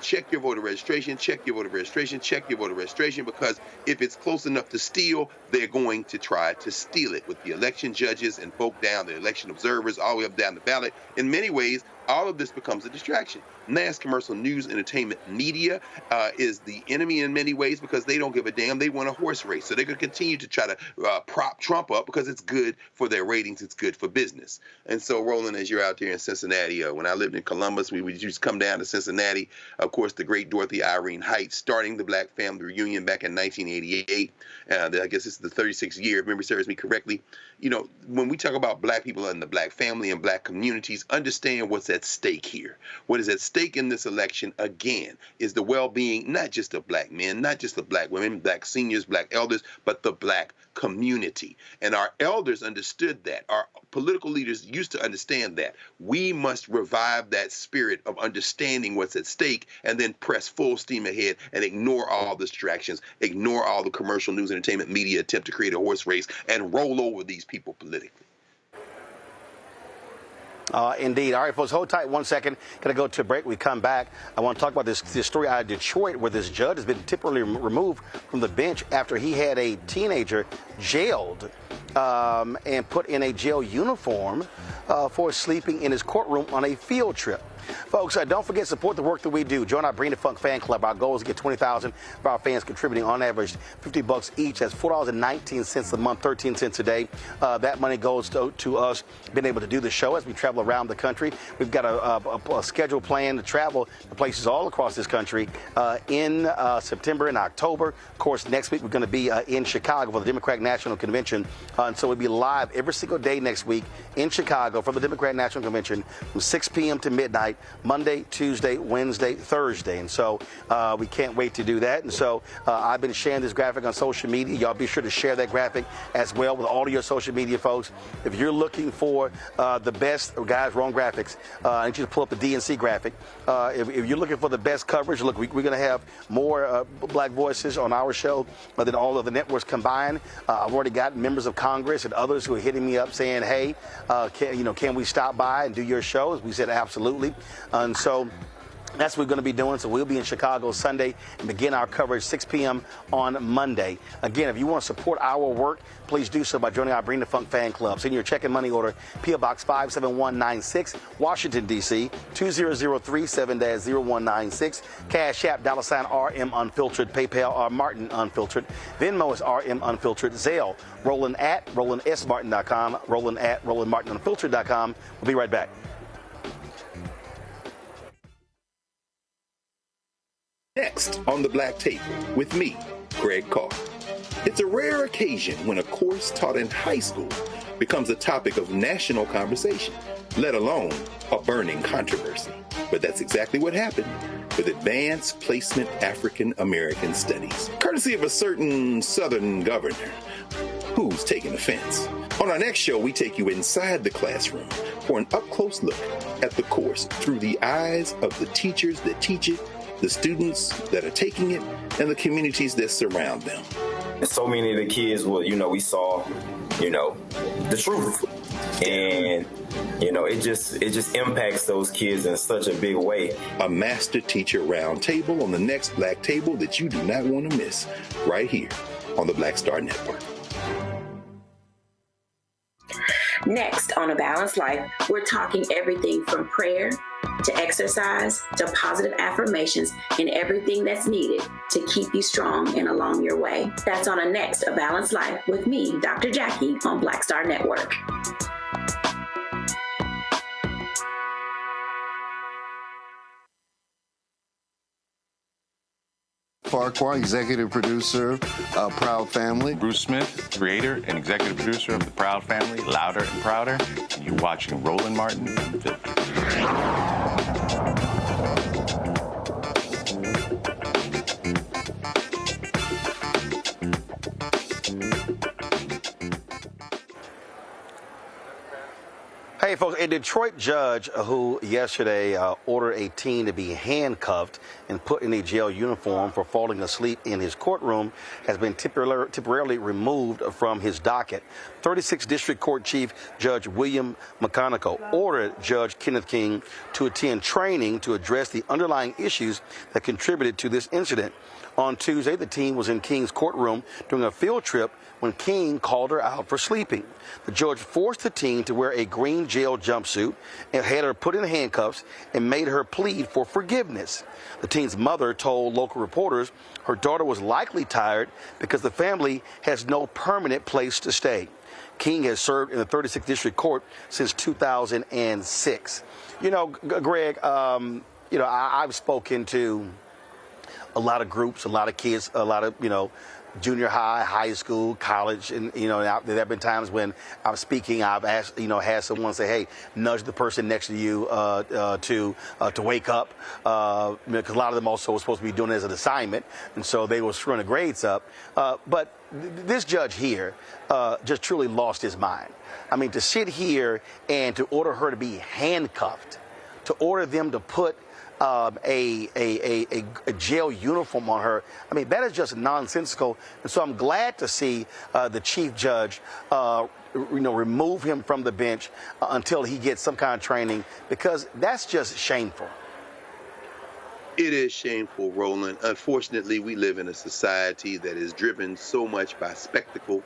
Check your voter registration. Check your voter registration. Check your voter registration. Because if it's close enough to steal, they're going to try to steal it with the election judges and folk down, the election observers, all the way up down the ballot. In many ways, all of this becomes a distraction. Mass commercial news, entertainment, media is the enemy in many ways because they don't give a damn. They want a horse race. So they're going to continue to try to prop Trump up because it's good for their ratings. It's good for business. And so, Roland, as you're out there in Cincinnati, when I lived in Columbus, we would just come down to Cincinnati. Of course, the great Dorothy Irene Heights, starting the Black Family Reunion back in 1988. I guess this is the 36th year, if memory serves me correctly. You know, when we talk about black people and the black family and black communities, understand what's at at stake here. What is at stake in this election, again, is the well-being not just of black men, not just of black women, black seniors, black elders, but the black community. And our elders understood that. Our political leaders used to understand that. We must revive that spirit of understanding what's at stake and then press full steam ahead and ignore all distractions, ignore all the commercial news, entertainment, media attempt to create a horse race and roll over these people politically. Indeed. All right, folks, hold tight 1 second. Going to go to a break. We come back. I want to talk about this story out of Detroit where this judge has been temporarily removed from the bench after he had a teenager jailed and put in a jail uniform for sleeping in his courtroom on a field trip. Folks, don't forget to support the work that we do. Join our Bring the Funk fan club. Our goal is to get 20,000 of our fans contributing on average $50 each. That's $4.19 a month, 13 cents a day. That money goes to us being able to do the show as we travel around the country. We've got a scheduled plan to travel to places all across this country in September and October. Of course, next week we're going to be in Chicago for the Democratic National Convention. And so we'll be live every single day next week in Chicago for the Democratic National Convention from 6 p.m. to midnight. Monday, Tuesday, Wednesday, Thursday. And so we can't wait to do that. And so I've been sharing this graphic on social media. Y'all be sure to share that graphic as well with all of your social media folks. If you're looking for the best, guys, wrong graphics, I need you to pull up the DNC graphic. If you're looking for the best coverage, look, we're going to have more black voices on our show than all of the networks combined. I've already got members of Congress and others who are hitting me up saying, hey, can we stop by and do your shows? We said absolutely. And so that's what we're going to be doing. So we'll be in Chicago Sunday and begin our coverage 6 p.m. on Monday. Again, if you want to support our work, please do so by joining our Bring the Funk fan club. Send your check and money order, P.O. Box 57196, Washington, D.C., 20037-0196. Cash App, $RM Unfiltered, PayPal, R Martin Unfiltered. Venmo is RM Unfiltered. Zelle, Roland at RolandSMartin.com, Roland at RolandMartinUnfiltered.com. We'll be right back. Next on the Black Table with me, Greg Carr. It's a rare occasion when a course taught in high school becomes a topic of national conversation, let alone a burning controversy. But that's exactly what happened with Advanced Placement African American Studies, courtesy of a certain Southern governor who's taking offense. On our next show, we take you inside the classroom for an up-close look at the course through the eyes of the teachers that teach it, the students that are taking it, and the communities that surround them. And so many of the kids, we saw, the truth. And, it just impacts those kids in such a big way. A master teacher round table on the next Black Table that you do not want to miss, right here on the Black Star Network. Next on A Balanced Life, we're talking everything from prayer to exercise to positive affirmations and everything that's needed to keep you strong and along your way. That's on a next A Balanced Life with me, Dr. Jackie, on Black Star Network. Farquhar, executive producer of Proud Family. Bruce Smith, creator and executive producer of The Proud Family, Louder and Prouder. And you're watching Roland Martin Unfiltered. Hey, folks, a Detroit judge who yesterday ordered a teen to be handcuffed and put in a jail uniform for falling asleep in his courtroom has been temporarily removed from his docket. 36th District Court Chief Judge William McConaughey ordered Judge Kenneth King to attend training to address the underlying issues that contributed to this incident. On Tuesday, the teen was in King's courtroom during a field trip when King called her out for sleeping. The judge forced the teen to wear a green jail jumpsuit and had her put in handcuffs and made her plead for forgiveness. The teen's mother told local reporters her daughter was likely tired because the family has no permanent place to stay. King has served in the 36th District Court since 2006. Greg, I've spoken to a lot of groups, a lot of kids, a lot of, junior high, high school, college, and there have been times when I'm speaking, I've asked, had someone say, "Hey, nudge the person next to you to wake up," because a lot of them also were supposed to be doing it as an assignment, and so they were screwing the grades up. But this judge here just truly lost his mind. I mean, to sit here and to order her to be handcuffed, to order them to put a jail uniform on her. I mean, that is just nonsensical. And so I'm glad to see the chief judge, remove him from the bench until he gets some kind of training, because that's just shameful. It is shameful, Roland. Unfortunately, we live in a society that is driven so much by spectacle,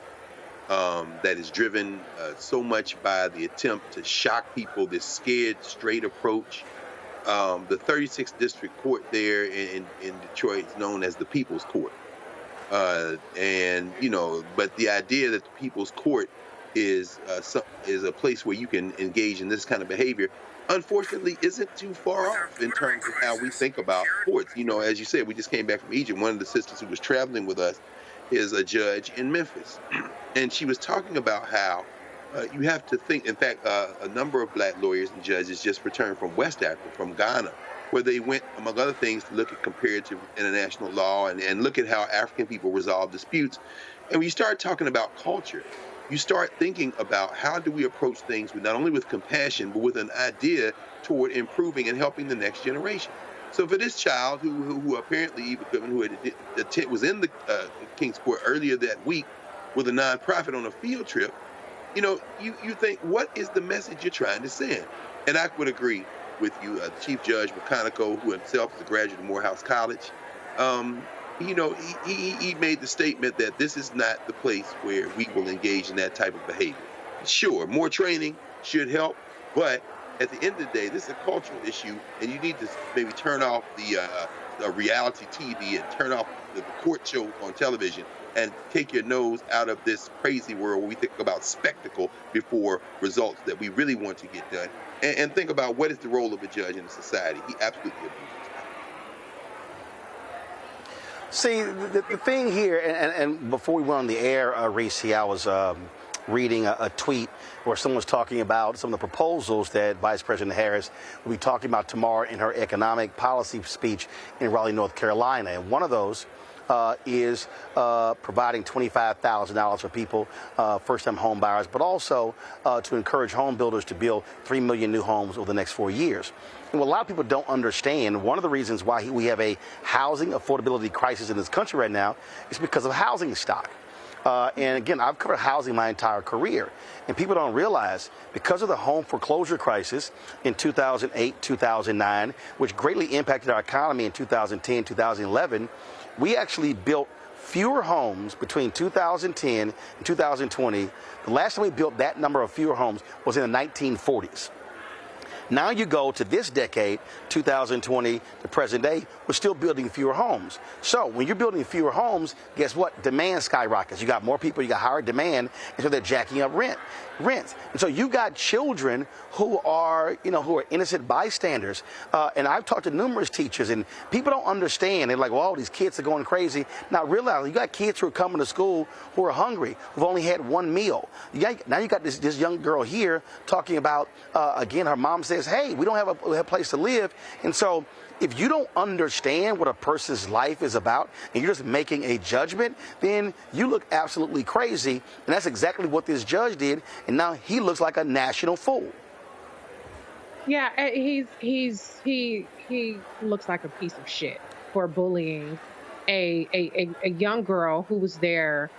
that is driven so much by the attempt to shock people, this scared straight approach. The 36th District Court there in Detroit is known as the People's Court. But the idea that the People's Court is a place where you can engage in this kind of behavior, unfortunately, isn't too far off in terms of how we think about courts. As you said, we just came back from Egypt. One of the sisters who was traveling with us is a judge in Memphis. And she was talking about how you have to think, in fact, a number of black lawyers and judges just returned from West Africa, from Ghana, where they went, among other things, to look at comparative international law and look at how African people resolve disputes. And when you start talking about culture, you start thinking about how do we approach things not only with compassion, but with an idea toward improving and helping the next generation. So for this child who apparently, who was in the King's Court earlier that week with a nonprofit on a field trip, you think, what is the message you're trying to send? And I would agree with you, Chief Judge McConaughey, who himself is a graduate of Morehouse College. He made the statement that this is not the place where we will engage in that type of behavior. Sure, more training should help, but at the end of the day, this is a cultural issue, and you need to maybe turn off the reality TV and turn off the court shows on television and take your nose out of this crazy world where we think about spectacle before results that we really want to get done, and think about what is the role of a judge in a society. He absolutely abuses that. See, the thing here, and before we went on the air, Reese, I was reading a tweet where someone was talking about some of the proposals that Vice President Harris will be talking about tomorrow in her economic policy speech in Raleigh, North Carolina. And one of those is providing $25,000 for people, first-time home buyers, but also to encourage home builders to build 3 million new homes over the next 4 years. And what a lot of people don't understand, one of the reasons why we have a housing affordability crisis in this country right now is because of housing stock. And again, I've covered housing my entire career, and people don't realize because of the home foreclosure crisis in 2008, 2009, which greatly impacted our economy in 2010, 2011, we actually built fewer homes between 2010 and 2020. The last time we built that number of fewer homes was in the 1940s. Now you go to this decade, 2020, the present day, we're still building fewer homes. So when you're building fewer homes, guess what? Demand skyrockets. You got more people, you got higher demand, and so they're jacking up rents. And so you got children who are innocent bystanders. And I've talked to numerous teachers, and people don't understand. They're like, well, these kids are going crazy. Now realize you got kids who are coming to school who are hungry, who've only had one meal. Now you got this young girl here talking about, again, her mom says, hey, we don't have a place to live. And so if you don't understand what a person's life is about and you're just making a judgment, then you look absolutely crazy. And that's exactly what this judge did. And now he looks like a national fool. Yeah, he looks like a piece of shit for bullying a young girl who was there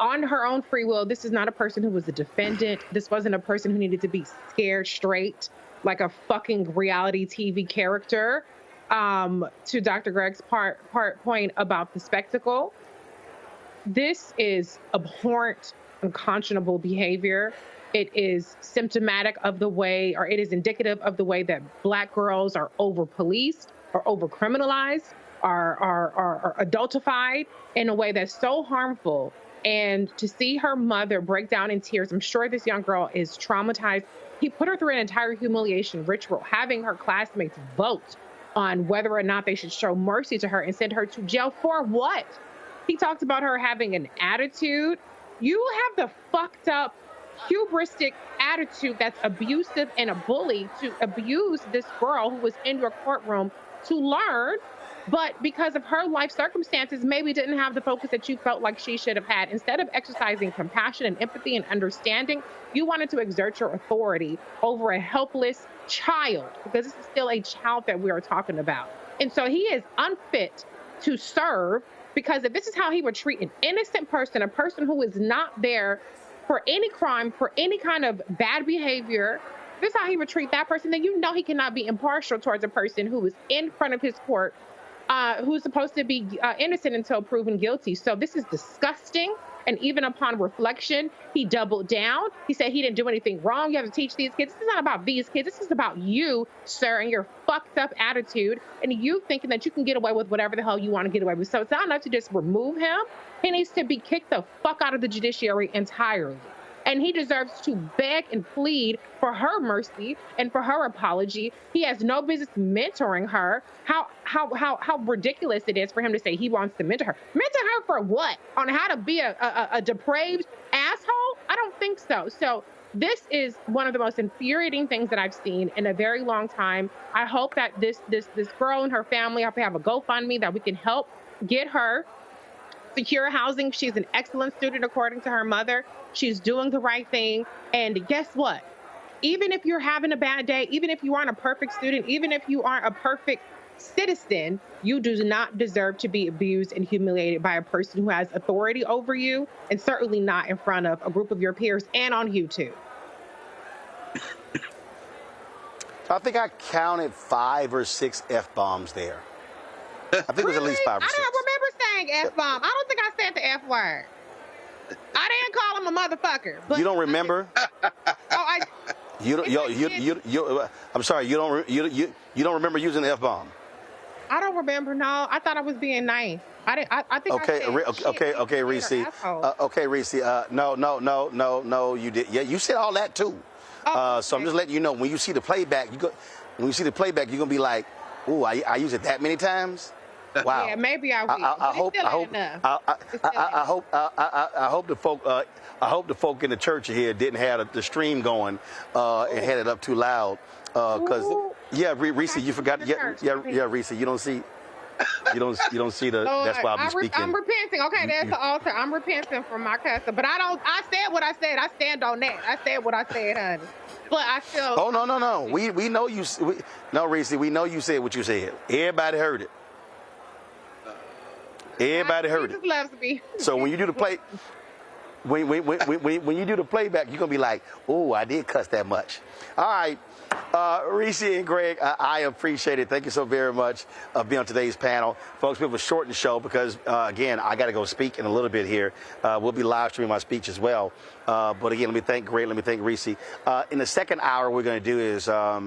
on her own free will. This is not a person who was a defendant. This wasn't a person who needed to be scared straight like a fucking reality TV character. To Dr. Greg's point about the spectacle, this is abhorrent, unconscionable behavior. It is symptomatic of the way, or it is indicative of the way that Black girls are over-policed or over-criminalized, are adultified in a way that's so harmful. And to see her mother break down in tears, I'm sure this young girl is traumatized. He put her through an entire humiliation ritual, having her classmates vote on whether or not they should show mercy to her and send her to jail for what? He talked about her having an attitude. You have the fucked up, hubristic attitude that's abusive and a bully to abuse this girl who was in your courtroom to learn, but because of her life circumstances, maybe didn't have the focus that you felt like she should have had. Instead of exercising compassion and empathy and understanding, you wanted to exert your authority over a helpless child, because this is still a child that we are talking about. And so he is unfit to serve, because if this is how he would treat an innocent person, a person who is not there for any crime, for any kind of bad behavior, if this is how he would treat that person, then you know he cannot be impartial towards a person who is in front of his court, who's supposed to be innocent until proven guilty. So this is disgusting. And even upon reflection, he doubled down. He said he didn't do anything wrong. You have to teach these kids. This is not about these kids. This is about you, sir, and your fucked up attitude, and you thinking that you can get away with whatever the hell you want to get away with. So it's not enough to just remove him. He needs to be kicked the fuck out of the judiciary entirely. And he deserves to beg and plead for her mercy and for her apology. He has no business mentoring her. How ridiculous it is for him to say he wants to mentor her. Mentor her for what? On how to be a depraved asshole? I don't think so. So this is one of the most infuriating things that I've seen in a very long time. I hope that this girl and her family, I hope they have a GoFundMe that we can help get her secure housing. She's an excellent student according to her mother. She's doing the right thing. And guess what? Even if you're having a bad day, even if you aren't a perfect student, even if you aren't a perfect citizen, you do not deserve to be abused and humiliated by a person who has authority over you, and certainly not in front of a group of your peers and on YouTube. I think I counted 5 or 6 F-bombs there. I think it was at least 5 or 6. I don't remember saying F-bomb. I don't think I said the F word. I didn't call him a motherfucker. But you don't remember? I'm sorry. You don't remember using the F-bomb? I don't remember. No, I thought I was being nice. I think. Okay, Reese. Okay, Reese. No, you did. Yeah, you said all that too. So I'm just letting you know, when you see the playback, you're gonna be like, "Ooh, I use it that many times." Wow. Yeah, maybe I will. I hope the folk in the church here didn't have the stream going and had it up too loud. Because Reese, you forgot. Yeah, Reese, you don't see the. Lord, that's why I'm speaking. I'm repenting. Okay, there's the altar. I'm repenting from my custom, but I said what I said. I stand on that. I said what I said, honey. But I still. Oh no. We know you. No, Reese, we know you said what you said. Everybody heard it. Everybody heard it. Loves me. So when you do the play, when you do the playback, you're gonna be like, "Oh, I did cuss that much." All right, Reese and Greg, I appreciate it. Thank you so very much for being on today's panel, folks. We have a shortened show because again, I got to go speak in a little bit here. We'll be live streaming my speech as well. But again, let me thank Greg. Let me thank Reese. In the second hour, we're going to do is a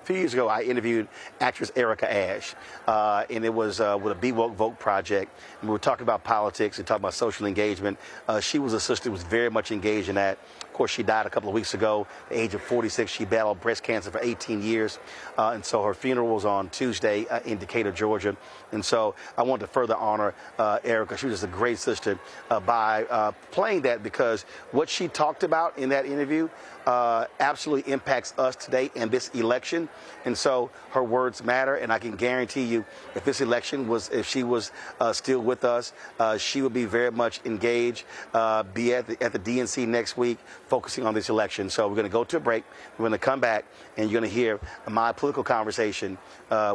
few years ago, I interviewed actress Erica Ash, and it was with a Be Woke Vote project. And we were talking about politics and talking about social engagement. She was a sister who was very much engaged in that. Of course, she died a couple of weeks ago, at the age of 46. She battled breast cancer for 18 years. And so her funeral was on Tuesday in Decatur, Georgia. And so I wanted to further honor Erica. She was just a great sister by playing that, because what she talked about in that interview absolutely impacts us today in this election. And so her words matter. And I can guarantee you, if this election if she was still with us, she would be very much engaged, be at the DNC next week, focusing on this election. So we're going to go to a break. We're going to come back, and you're going to hear my political conversation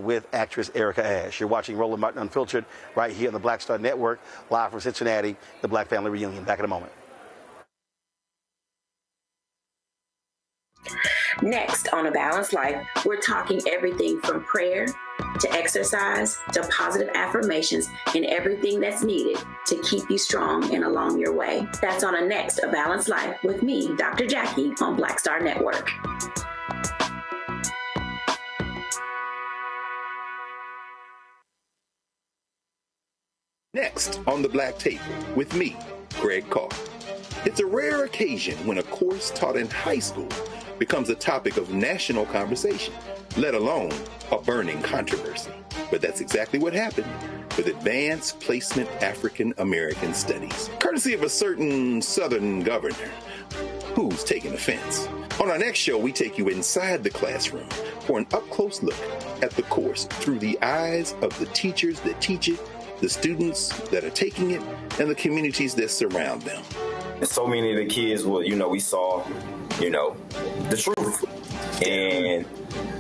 with actress Erica Ash. You're watching Roland Martin Unfiltered right here on the Black Star Network, live from Cincinnati, the Black Family Reunion. Back in a moment. Next on A Balanced Life, we're talking everything from prayer to exercise to positive affirmations and everything that's needed to keep you strong and along your way. That's on a next A Balanced Life with me, Dr. Jackie, on Black Star Network. Next on the Black Table with me, Greg Carr. It's a rare occasion when a course taught in high school becomes a topic of national conversation, let alone a burning controversy. But that's exactly what happened with Advanced Placement African American Studies, courtesy of a certain Southern governor who's taking offense. On our next show, we take you inside the classroom for an up-close look at the course through the eyes of the teachers that teach it, the students that are taking it, and the communities that surround them. And so many of the kids, we saw, the truth. And,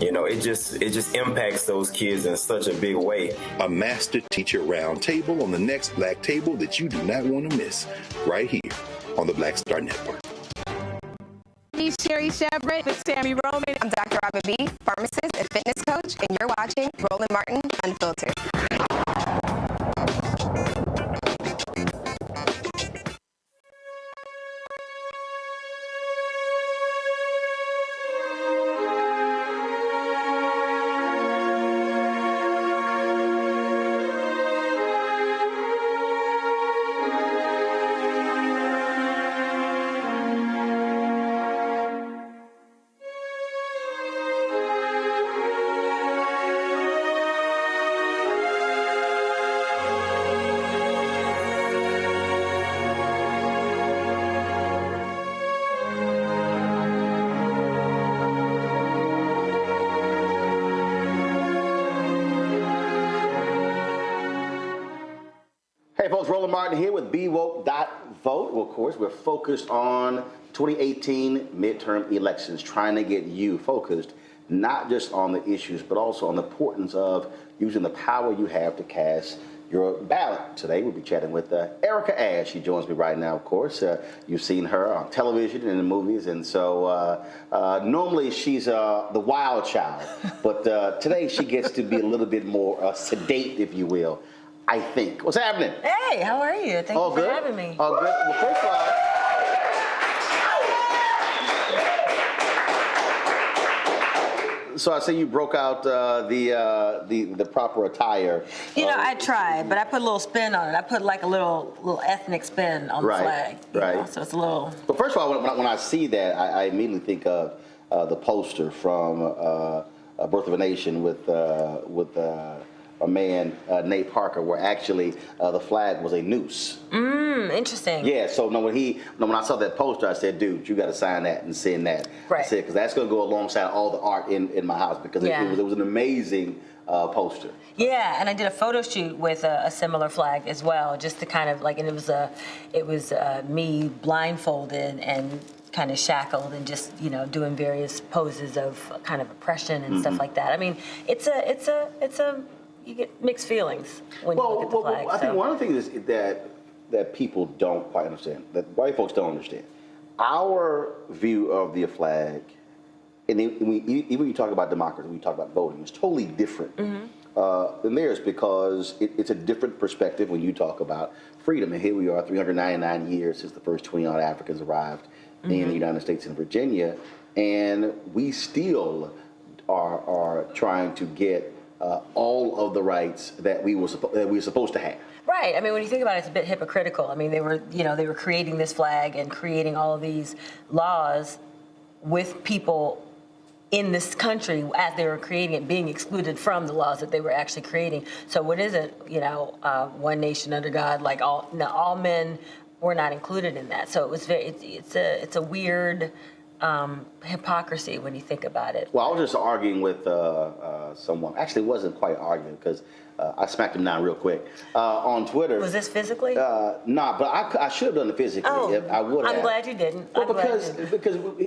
it just impacts those kids in such a big way. A master teacher roundtable on the next Black Table that you do not want to miss, right here on the Black Star Network. Sherry Chevron with Sammy Roman. I'm Dr. Robin B., pharmacist and fitness coach, and you're watching Roland Martin Unfiltered. Hey folks, Roland Martin here with BWoke.vote. Well, of course, we're focused on 2018 midterm elections, trying to get you focused not just on the issues, but also on the importance of using the power you have to cast your ballot. Today, we'll be chatting with Erica Ash. She joins me right now, of course. You've seen her on television and in the movies, and so normally she's the wild child, but today she gets to be a little bit more sedate, if you will. I think. What's happening? Hey, how are you? Thank you for having me. All good. Well, first of all, so I see you broke out the proper attire. I tried, but I put a little spin on it. I put like a little ethnic spin on the flag. Right. So it's a little. But first of all, when I see that, I immediately think of the poster from Birth of a Nation with a man, Nate Parker, where actually the flag was a noose. Interesting. Yeah, so when I saw that poster, I said, dude, you got to sign that and send that. Right. I said, because that's going to go alongside all the art in my house, because it was an amazing poster. Yeah, and I did a photo shoot with a similar flag as well, just to kind of like, and it was me blindfolded and kind of shackled and just doing various poses of kind of oppression and stuff like that. I mean, it's a you get mixed feelings when you look at the flag. I think one of the things is that people don't quite understand, that white folks don't understand. Our view of the flag, and even when you talk about democracy, when you talk about voting, it's totally different than theirs, because it's a different perspective when you talk about freedom. And here we are, 399 years since the first 20-odd Africans arrived in the United States and Virginia, and we still are trying to get all of the rights that we were supposed to have. Right. I mean, when you think about it, it's a bit hypocritical. I mean, they were creating this flag and creating all of these laws with people in this country as they were creating it being excluded from the laws that they were actually creating. So what is it? One nation under God, like all men were not included in that. So it was it's a weird hypocrisy when you think about it. Well, I was just arguing with someone. Actually, it wasn't quite arguing, because I smacked him down real quick on Twitter. Was this physically? Nah, but I should have done it physically. If I would have. I'm glad you didn't. Well,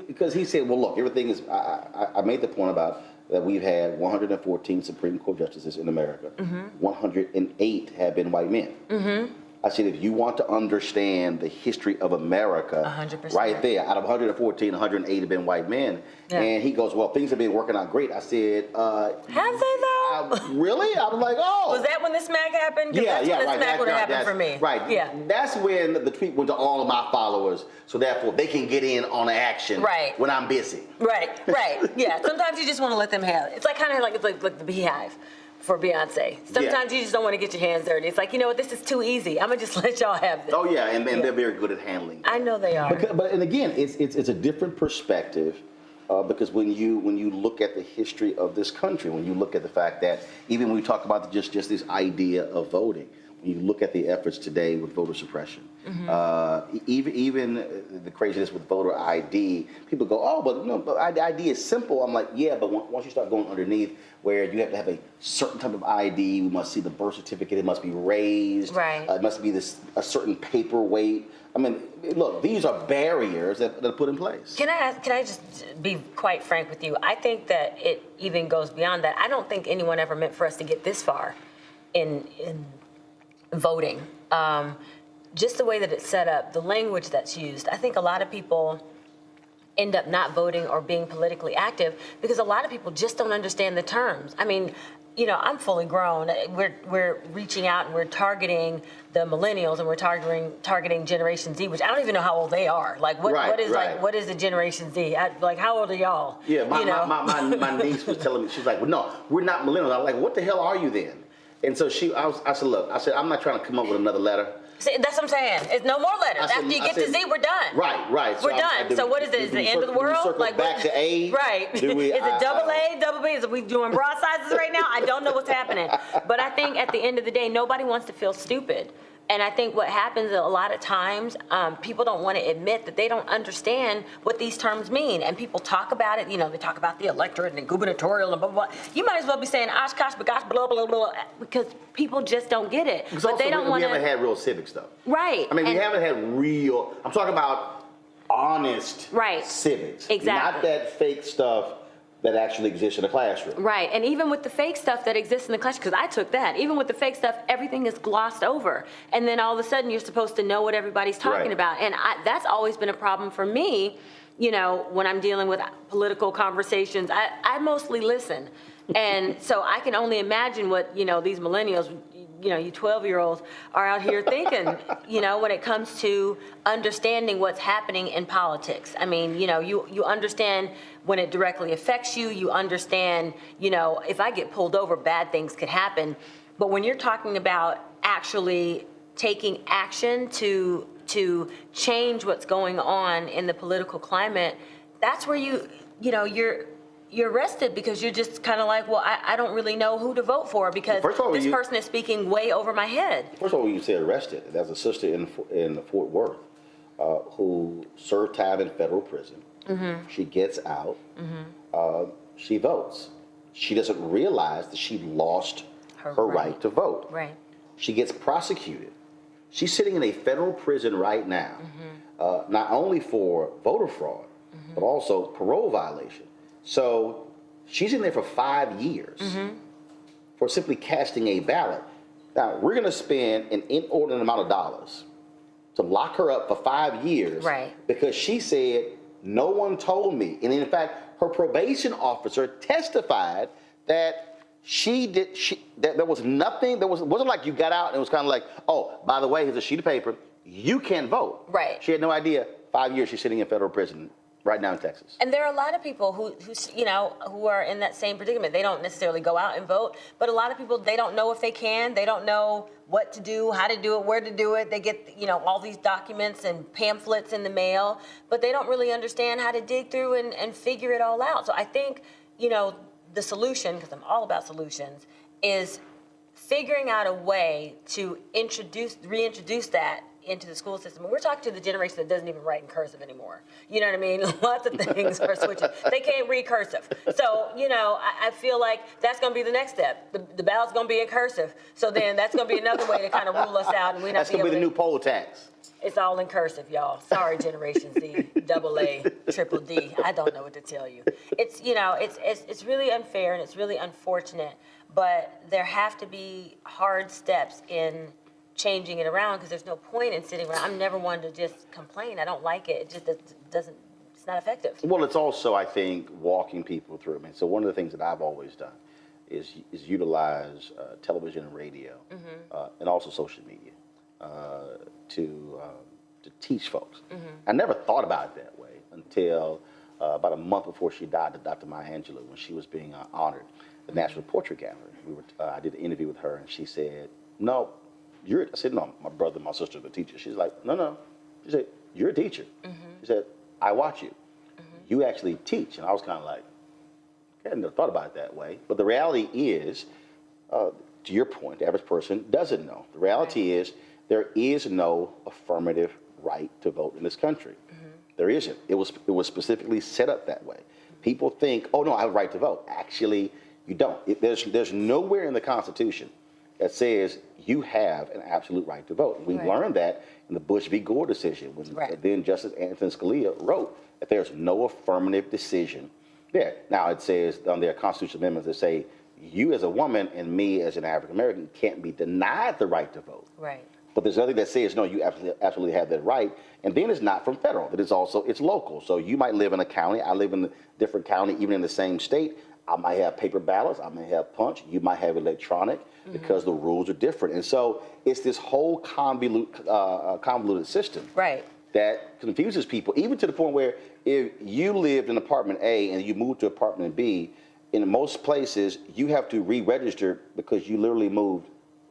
because he said, well, look, everything is. I made the point about that we've had 114 Supreme Court justices in America. 108 have been white men. I said, if you want to understand the history of America, 100%. right there, out of 114, 108 have been white men. Yeah. And he goes, well, things have been working out great. I said, have they though? Really? I was like, oh. Was that when the smack happened? Yeah, that's when the smack would have happened for me. Right. Yeah. That's when the tweet went to all of my followers, so therefore they can get in on the action when I'm busy. Right. Yeah. Sometimes you just want to let them have it. It's like kind of like the Beehive for Beyonce. Sometimes you just don't want to get your hands dirty. It's like, you know what, this is too easy. I'm gonna just let y'all have this. Oh yeah, and they're very good at handling that. I know they are. But and again, it's a different perspective because when you look at the history of this country, when you look at the fact that even when we talk about just this idea of voting, when you look at the efforts today with voter suppression, even the craziness with voter ID, people go, oh, but no, but ID is simple. I'm like, yeah, but once you start going underneath, where you have to have a certain type of ID, we must see the birth certificate, it must be raised, it must be a certain paperweight. I mean, look, these are barriers that are put in place. Can I just be quite frank with you? I think that it even goes beyond that. I don't think anyone ever meant for us to get this far in voting. Just the way that it's set up, the language that's used, I think a lot of people end up not voting or being politically active because a lot of people just don't understand the terms. I mean, you know, I'm fully grown. We're reaching out and we're targeting the millennials and we're targeting Generation Z, which I don't even know how old they are. Like, what is the Generation Z? Like, how old are y'all? Yeah, my niece was telling me, she's like, well, no, we're not millennials. I'm like, what the hell are you then? And so I said, look, I'm not trying to come up with another letter. See, that's what I'm saying. It's no more letters. After you get to Z, we're done. Right. We're done. So what is it? Is it the end of the world? Like back to A? Right. Is it double A, double B? Are we doing broad sizes right now? I don't know what's happening. But I think at the end of the day, nobody wants to feel stupid. And I think what happens a lot of times, people don't want to admit that they don't understand what these terms mean. And people talk about it, you know, they talk about the electorate and gubernatorial and blah, blah, blah. You might as well be saying Oshkosh, bagosh, blah, blah, blah, because people just don't get it. But they don't want to. We haven't had real civics, though. Right. I mean, we haven't had real, I'm talking about honest civics. Exactly. Not that fake stuff that actually exists in the classroom. Right, and even with the fake stuff that exists in the classroom, because I took that, even with the fake stuff, everything is glossed over. And then all of a sudden you're supposed to know what everybody's talking about. And that's always been a problem for me, you know, when I'm dealing with political conversations. I mostly listen. And so I can only imagine what, you know, these millennials, you know, you 12-year-olds are out here thinking, you know, when it comes to understanding what's happening in politics. I mean, you know, you understand when it directly affects you, you understand, you know, if I get pulled over, bad things could happen. But when you're talking about actually taking action to change what's going on in the political climate, that's where you're arrested because you're just kind of like, well, I don't really know who to vote for because this person is speaking way over my head. First of all, when you say arrested, there's a sister in Fort Worth who served time in federal prison. Mm-hmm. She gets out. Mm-hmm. She votes. She doesn't realize that she lost her right to vote. Right. She gets prosecuted. She's sitting in a federal prison right now, not only for voter fraud, but also parole violation. So she's in there for 5 years for simply casting a ballot. Now, we're going to spend an inordinate amount of dollars to lock her up for 5 years because she said, no one told me. And in fact, her probation officer testified that there was nothing, it wasn't like you got out and it was kind of like, oh, by the way, here's a sheet of paper, you can't vote. Right. She had no idea. 5 years she's sitting in federal prison right now in Texas. And there are a lot of people who you know, who are in that same predicament. They don't necessarily go out and vote, but a lot of people, they don't know if they can. They don't know what to do, how to do it, where to do it. They get, you know, all these documents and pamphlets in the mail, but they don't really understand how to dig through and figure it all out. So I think, you know, the solution, because I'm all about solutions, is figuring out a way to reintroduce that into the school system. And we're talking to the generation that doesn't even write in cursive anymore. You know what I mean? Lots of things are switching. They can't read cursive. So, you know, I feel like that's going to be the next step. The ballot's going to be in cursive. So then that's going to be another way to kind of rule us out. And we that's going to be the new poll tax. It's all in cursive, y'all. Sorry, Generation Z, double A, triple D. I don't know what to tell you. It's, you know, it's really unfair and it's really unfortunate. But there have to be hard steps in changing it around because there's no point in sitting around. I'm never one to just complain. I don't like it. It just doesn't, it's not effective. Well, it's also, I think, walking people through. I mean, so one of the things that I've always done is utilize television and radio and also social media to teach folks. I never thought about it that way until about a month before she died, Dr. Maya Angelou, when she was being honored at the National Portrait Gallery. I did an interview with her, and she said, no, I said, no, my brother and my sister are the teacher. She's like, no. She said, you're a teacher. She said, I watch you. you actually teach. And I was kind of like, I hadn't thought about it that way. But the reality is, to your point, the average person doesn't know. The reality is there is no affirmative right to vote in this country. There isn't. It was specifically set up that way. People think, oh no, I have a right to vote. Actually, you don't. There's nowhere in the Constitution that says you have an absolute right to vote. We learned that in the Bush v. Gore decision when then Justice Antonin Scalia wrote that there's no affirmative decision there. Now it says on their constitutional amendments that say you as a woman and me as an African American can't be denied the right to vote. Right. But there's nothing that says no, you absolutely have that right. And then it's not from federal. That it's local. So you might live in a county. I live in a different county, even in the same state. I might have paper ballots. I may have punch. You might have electronic because the rules are different. And so it's this whole convoluted system that confuses people, even to the point where if you lived in apartment A and you moved to apartment B, in most places you have to re-register because you literally moved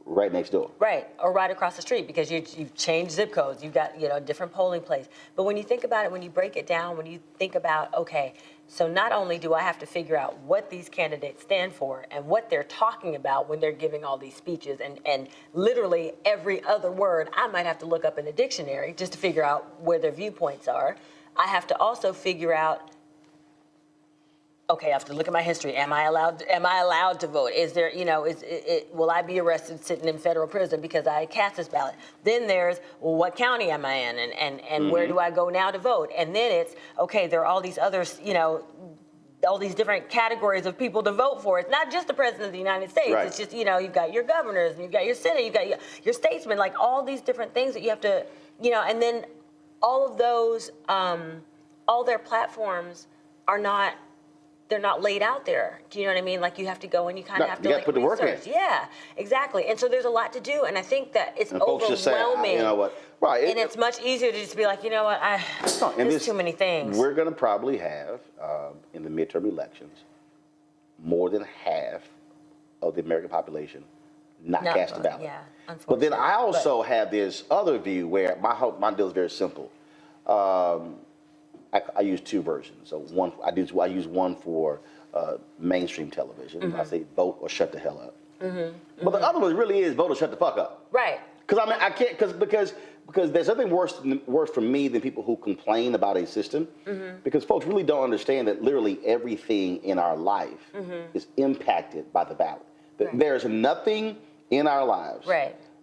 right next door. Right, or right across the street because you've changed zip codes. You've got, a different polling place. But when you think about it, when you break it down, when you think about, okay, so not only do I have to figure out what these candidates stand for and what they're talking about when they're giving all these speeches and literally every other word I might have to look up in the dictionary just to figure out where their viewpoints are. I have to also figure out, okay, I have to look at my history. Am I allowed to vote? Is there, will I be arrested sitting in federal prison because I cast this ballot? Then there's, well, what county am I in, and where do I go now to vote? And then it's, okay, there are all these others, all these different categories of people to vote for. It's not just the president of the United States. Right. It's just, you've got your governors, and you've got your senate, you've got your statesmen, like all these different things that you have to, and then all of those, all their platforms are not, they're not laid out there. Do you know what I mean? Like you have to go and you kind of have to put the work in. Yeah, exactly. And so there's a lot to do. And I think that it's overwhelming. Say, you know what? Right. And it's much easier to just be like, you know what? There's too many things. We're going to probably have, in the midterm elections, more than half of the American population not cast a ballot. Yeah, unfortunately. But then I also have this other view where my deal is very simple. I use two versions. So one, I use one for mainstream television. I say vote or shut the hell up. But the other one really is vote or shut the fuck up. Right. Because I can't because there's nothing worse for me than people who complain about a system. Because folks really don't understand that literally everything in our life is impacted by the ballot. Right. There's nothing in our lives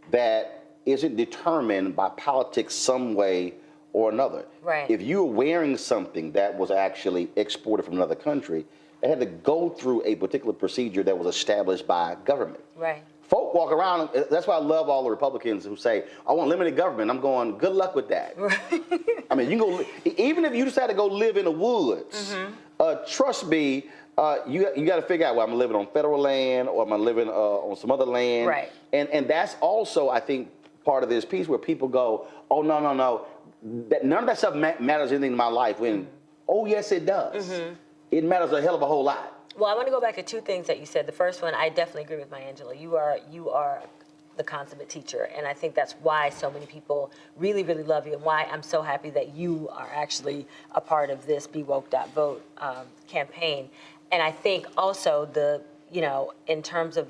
that isn't determined by politics some way or another. Right. If you were wearing something that was actually exported from another country, it had to go through a particular procedure that was established by government. Right. Folk walk around, that's why I love all the Republicans who say, I want limited government. I'm going, good luck with that. Right. I mean, you can go, even if you decide to go live in the woods, trust me, you got to figure out, well, I'm living on federal land or am I living on some other land? Right. And that's also, I think, part of this piece where people go, oh, no. That none of that stuff matters anything in my life when, oh, yes, it does. It matters a hell of a whole lot. Well, I want to go back to two things that you said. The first one, I definitely agree with my Angela. You are the consummate teacher, and I think that's why so many people really, really love you and why I'm so happy that you are actually a part of this BeWoke.vote campaign. And I think also in terms of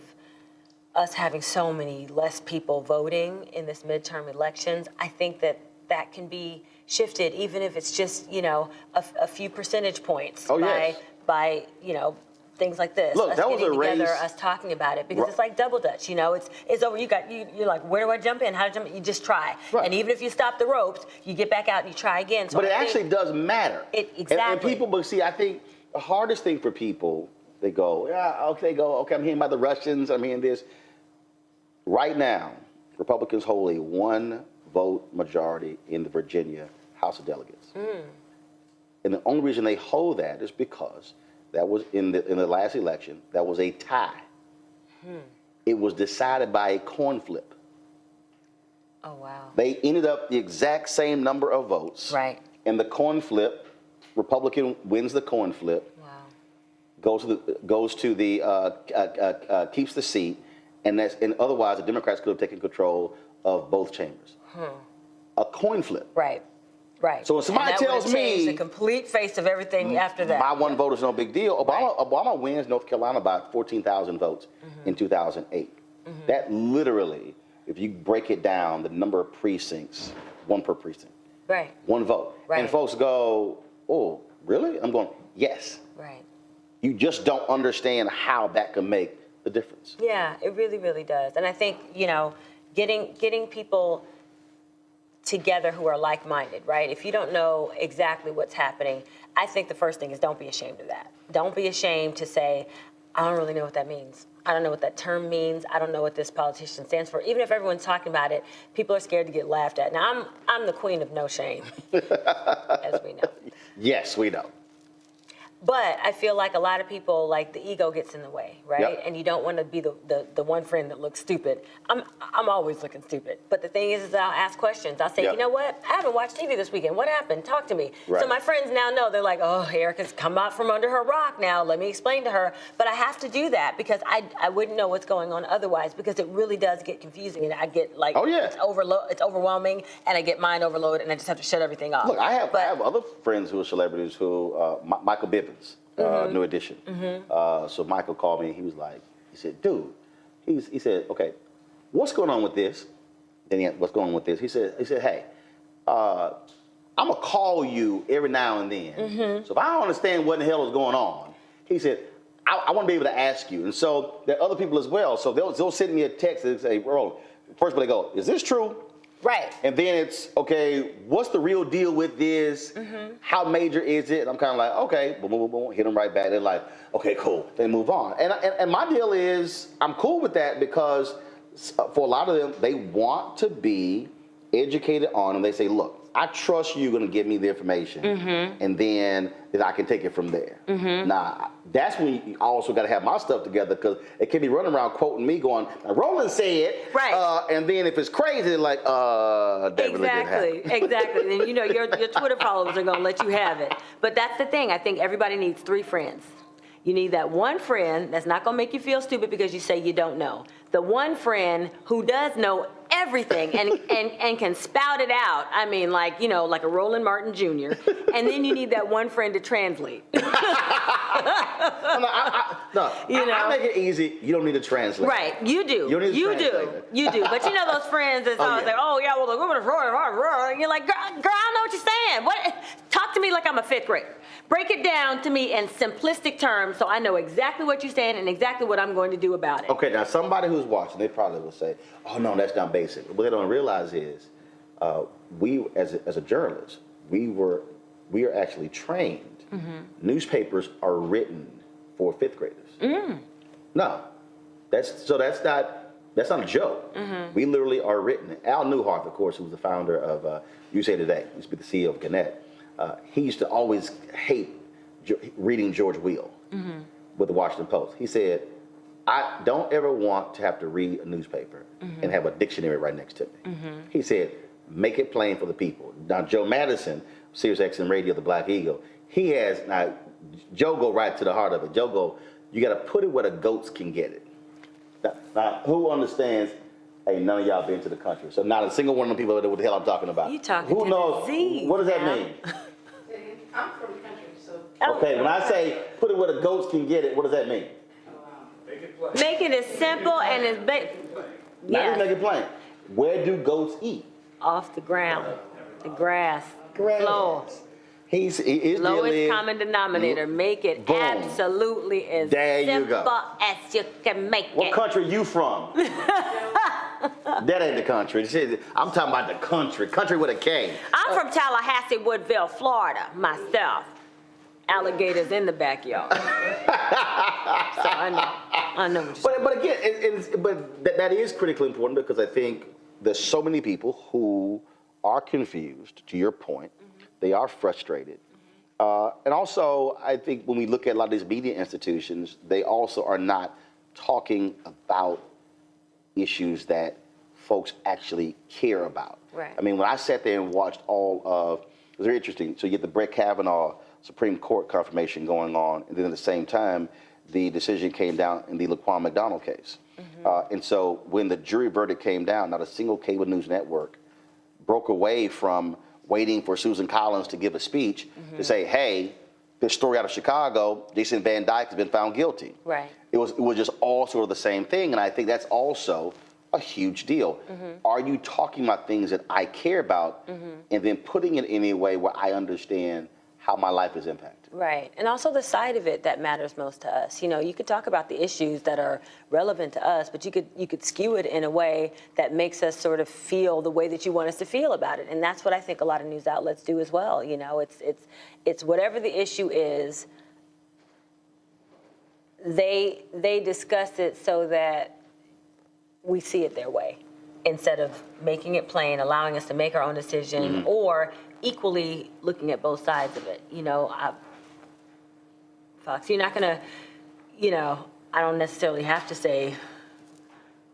us having so many less people voting in this midterm elections, I think that can be shifted, even if it's just, a few percentage points by things like this. Look, us that was getting a together, race. us talking about it, because it's like double dutch, it's over. You're like, where do I jump in? How to jump in? You just try. Right. And even if you stop the ropes, you get back out and you try again. So but it actually does matter. Exactly. And people, but see, I think the hardest thing for people, they go, okay, I'm hearing about the Russians, I'm hearing this. Right now, Republicans hold a one-vote majority in the Virginia House of Delegates. And the only reason they hold that is because that was in the last election, that was a tie. It was decided by a coin flip. Oh, wow. They ended up the exact same number of votes. Right. And the coin flip, Republican wins the coin flip. Wow. Keeps the seat, and otherwise the Democrats could have taken control of both chambers. A coin flip. Right. Right. So when somebody tells me the complete face of everything after that. My one vote is no big deal. Obama wins North Carolina by 14,000 votes in 2008. That literally, if you break it down, the number of precincts, one per precinct. Right. One vote. Right. And folks go, oh, really? I'm going, yes. Right. You just don't understand how that can make the difference. Yeah, it really, really does. And I think, you know, getting people together who are like-minded, right? If you don't know exactly what's happening, I think the first thing is don't be ashamed of that. Don't be ashamed to say, I don't really know what that means. I don't know what that term means. I don't know what this politician stands for. Even if everyone's talking about it, people are scared to get laughed at. Now, I'm the queen of no shame, as we know. Yes, we know. But I feel like a lot of people, like the ego gets in the way, right? Yep. And you don't want to be the one friend that looks stupid. I'm always looking stupid. But the thing is I'll ask questions. I'll say, Yep. you know what? I haven't watched TV this weekend. What happened? Talk to me. Right. So my friends now know. They're like, oh, Erica's come out from under her rock now. Let me explain to her. But I have to do that because I wouldn't know what's going on otherwise because it really does get confusing. And I get like, oh, yeah. it's overwhelming. And I get mind overload and I just have to shut everything off. Look, I have other friends who are celebrities who, Michael Bivins. New Edition. So Michael called me and he was like, he said, dude, he said, okay, what's going on with this? Then he had, what's going on with this? He said, hey, I'm gonna call you every now and then. So if I don't understand what the hell is going on, he said, I want to be able to ask you. And so there are other people as well. So they'll send me a text and say, Roland, first they go, is this true? Right. And then it's, okay, what's the real deal with this? How major is it? And I'm kind of like, okay, boom, boom, boom, hit them right back. They're like, okay, cool. They move on. And my deal is, I'm cool with that because for a lot of them, they want to be educated on, and they say, look, I trust you're going to give me the information, and then I can take it from there. Now, that's when you also got to have my stuff together because it can be running around quoting me going, Roland said, right. And then if it's crazy, like, that really didn't happen. Exactly. And you know, your Twitter followers are going to let you have it. But that's the thing. I think everybody needs 3 friends. You need that one friend that's not going to make you feel stupid because you say you don't know. The one friend who does know everything and can spout it out. I mean, like, you know, like a Roland Martin Jr. And then you need that one friend to translate. I make it easy. You don't need to translate. Right. You do. You need to translate. You do. But you know those friends that's always like, oh, yeah, well, the woman is and you're like, girl, I don't know what you're saying. What? Talk to me like I'm a 5th grader. Break it down to me in simplistic terms so I know exactly what you're saying and exactly what I'm going to do about it. Okay, now somebody who's watching, they probably will say, oh, no, that's not basic. What they don't realize is we, as a journalist, we are actually trained. Newspapers are written for 5th graders. No, that's not a joke. We literally are written. Al Newhart, of course, who was the founder of USA Today, used to be the CEO of Gannett. He used to always hate reading George Will with the Washington Post. He said, I don't ever want to have to read a newspaper and have a dictionary right next to me. He said, make it plain for the people. Now, Joe Madison, Sirius XM Radio, the Black Eagle, he has, now, Joe go right to the heart of it. Joe go, you got to put it where the goats can get it. Now, who understands, hey, none of y'all been to the country. So not a single one of them people know what the hell I'm talking about. You talking who to knows, the Z, what does that mean? I'm from the country, so. Okay, when I say put it where the goats can get it, what does that mean? Make it as simple and as Now make it plain. Where do goats eat? Off the ground, the grass, floor. His Lowest common denominator. Make it absolutely as simple as you can make it. What country you from? That ain't the country. I'm talking about the country. Country with a K. I'm from Tallahassee, Woodville, Florida, myself. Alligators in the backyard. So I know what you're saying. But again, that is critically important because I think there's so many people who are confused, to your point. They are frustrated. And also, I think when we look at a lot of these media institutions, they also are not talking about issues that folks actually care about. Right. I mean, when I sat there and watched all of, it was very interesting. So you get the Brett Kavanaugh Supreme Court confirmation going on, and then at the same time, the decision came down in the Laquan McDonald case. And so when the jury verdict came down, not a single cable news network broke away from waiting for Susan Collins to give a speech to say, hey, this story out of Chicago, Jason Van Dyke has been found guilty. Right. It was just all sort of the same thing, and I think that's also a huge deal. Are you talking about things that I care about and then putting it in a way where I understand how my life is impacted? Right, and also the side of it that matters most to us. You know, you could talk about the issues that are relevant to us, but you could skew it in a way that makes us sort of feel the way that you want us to feel about it, and that's what I think a lot of news outlets do as well. You know, it's whatever the issue is, they discuss it so that we see it their way, instead of making it plain, allowing us to make our own decision, or equally looking at both sides of it. You know, Fox, you're not gonna, you know, I don't necessarily have to say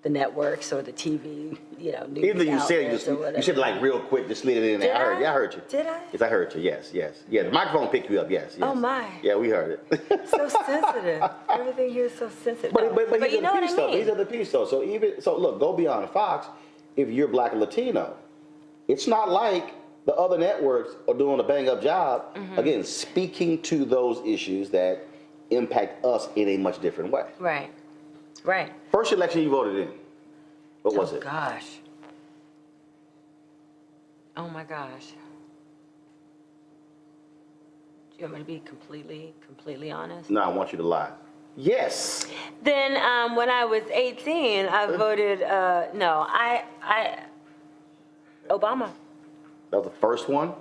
the networks or the TV, you know, news Even though you said you said like real quick, just slid it in there. I heard you. Did I? Yes, I heard you. Yes. Yeah, the microphone picked you up. Yes. Oh my. Yeah, we heard it. So sensitive. Everything here is so sensitive. But you know what I mean. These are the piece though. So look, go beyond Fox. If you're Black and Latino, it's not like the other networks are doing a bang-up job, again, speaking to those issues that impact us in a much different way. Right. Right. First election you voted in, what was it? Oh, gosh. Oh, my gosh. Do you want me to be completely honest? No, I want you to lie. Yes. Then when I was 18, I voted, Obama. That was the first one?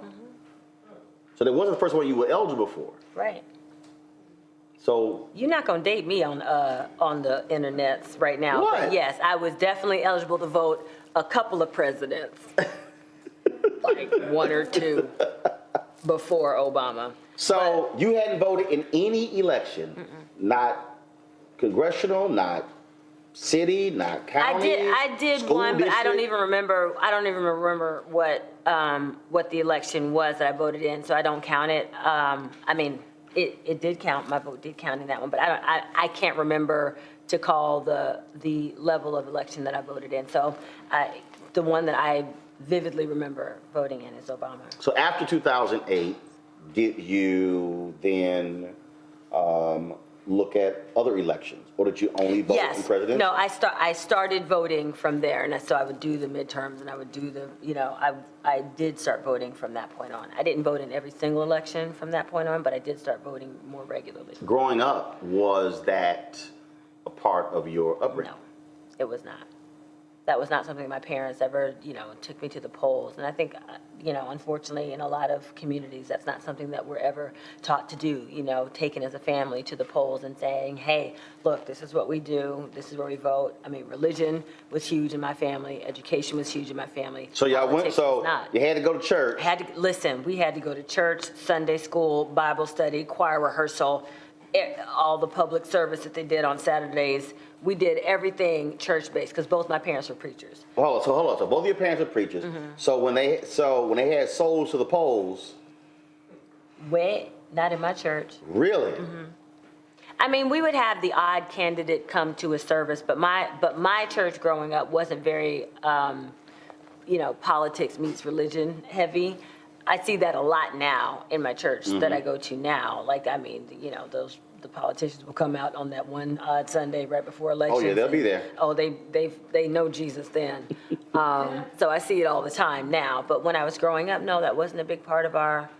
So that wasn't the first one you were eligible for. Right. So you're not gonna date me on the internets right now. What? But yes, I was definitely eligible to vote a couple of presidents, like one or two before Obama. So you hadn't voted in any election, not congressional, not city, not county. I did one, but I don't even remember. I don't even remember what the election was that I voted in, so I don't count it. I mean, it did count. My vote did count in that one, but I can't remember to call the level of election that I voted in. So the one that I vividly remember voting in is Obama. So after 2008, did you then look at other elections, or did you only vote in presidential? No, I started voting from there, and so I would do the midterms, and I would do the, I did start voting from that point on. I didn't vote in every single election from that point on, but I did start voting more regularly. Growing up, was that a part of your upbringing? No, it was not. That was not something my parents ever, took me to the polls. And I think, unfortunately, in a lot of communities, that's not something that we're ever taught to do, taken as a family to the polls and saying, hey, look, this is what we do. This is where we vote. I mean, religion was huge in my family. Education was huge in my family. So y'all went, you had to go to church. Listen, we had to go to church, Sunday school, Bible study, choir rehearsal, all the public service that they did on Saturdays. We did everything church-based because both my parents were preachers. Hold on. So both of your parents were preachers. So when they had souls to the polls, not in my church. Really? I mean, we would have the odd candidate come to a service, but my church growing up wasn't very, politics meets religion heavy. I see that a lot now in my church that I go to now. Like, I mean, the politicians will come out on that one odd Sunday right before elections. Oh yeah, they'll be there. Oh, they know Jesus then. So I see it all the time now. But when I was growing up, no, that wasn't a big part of our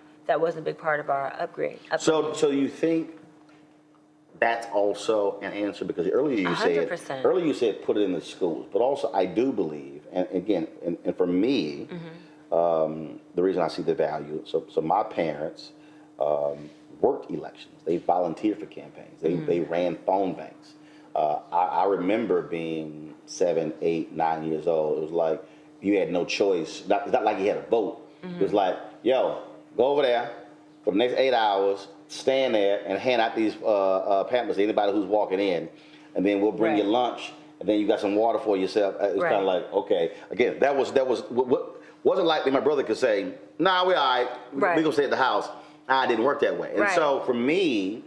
upgrade. So you think that's also an answer, because earlier you 100%. said put it in the schools, but also I do believe, and again, and for me, the reason I see the value. So my parents worked elections. They volunteered for campaigns. They ran phone banks. I remember being 7, 8, 9 years old. It was like you had no choice. It's not like you had a vote. It was like, yo, go over there for the next 8 hours, stand there and hand out these pamphlets to anybody who's walking in, and then we'll bring you lunch, and then you got some water for yourself. It's kind of like, okay. Again, that was wasn't like my brother could say, nah, we're all right. We're going to stay at the house. It didn't work that way. And so for me,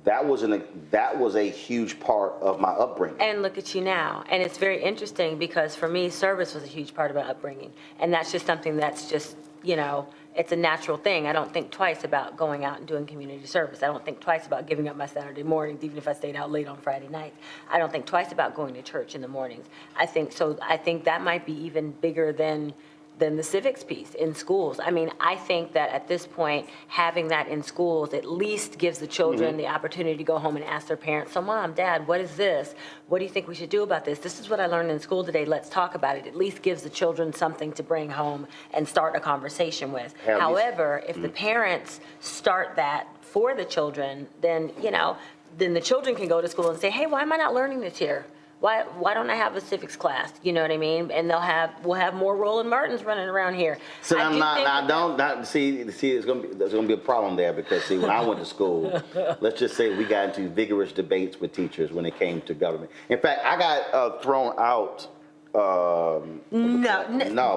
that was a huge part of my upbringing. And look at you now. And it's very interesting because for me, service was a huge part of my upbringing. And that's just something that's just, you know, it's a natural thing. I don't think twice about going out and doing community service. I don't think twice about giving up my Saturday mornings, even if I stayed out late on Friday nights. I don't think twice about going to church in the mornings. I think that might be even bigger than the civics piece in schools. I mean, I think that at this point, having that in schools at least gives the children the opportunity to go home and ask their parents, so Mom, Dad, what is this? What do you think we should do about this? This is what I learned in school today. Let's talk about it. At least gives the children something to bring home and start a conversation with. However, if the parents start that for the children, then, you know, then the children can go to school and say, hey, why am I not learning this here? Why don't I have a civics class? You know what I mean? And we'll have more Roland Martins running around here. So there's gonna be a problem there because see, when I went to school, let's just say we got into vigorous debates with teachers when it came to government. In fact, I got thrown out. No,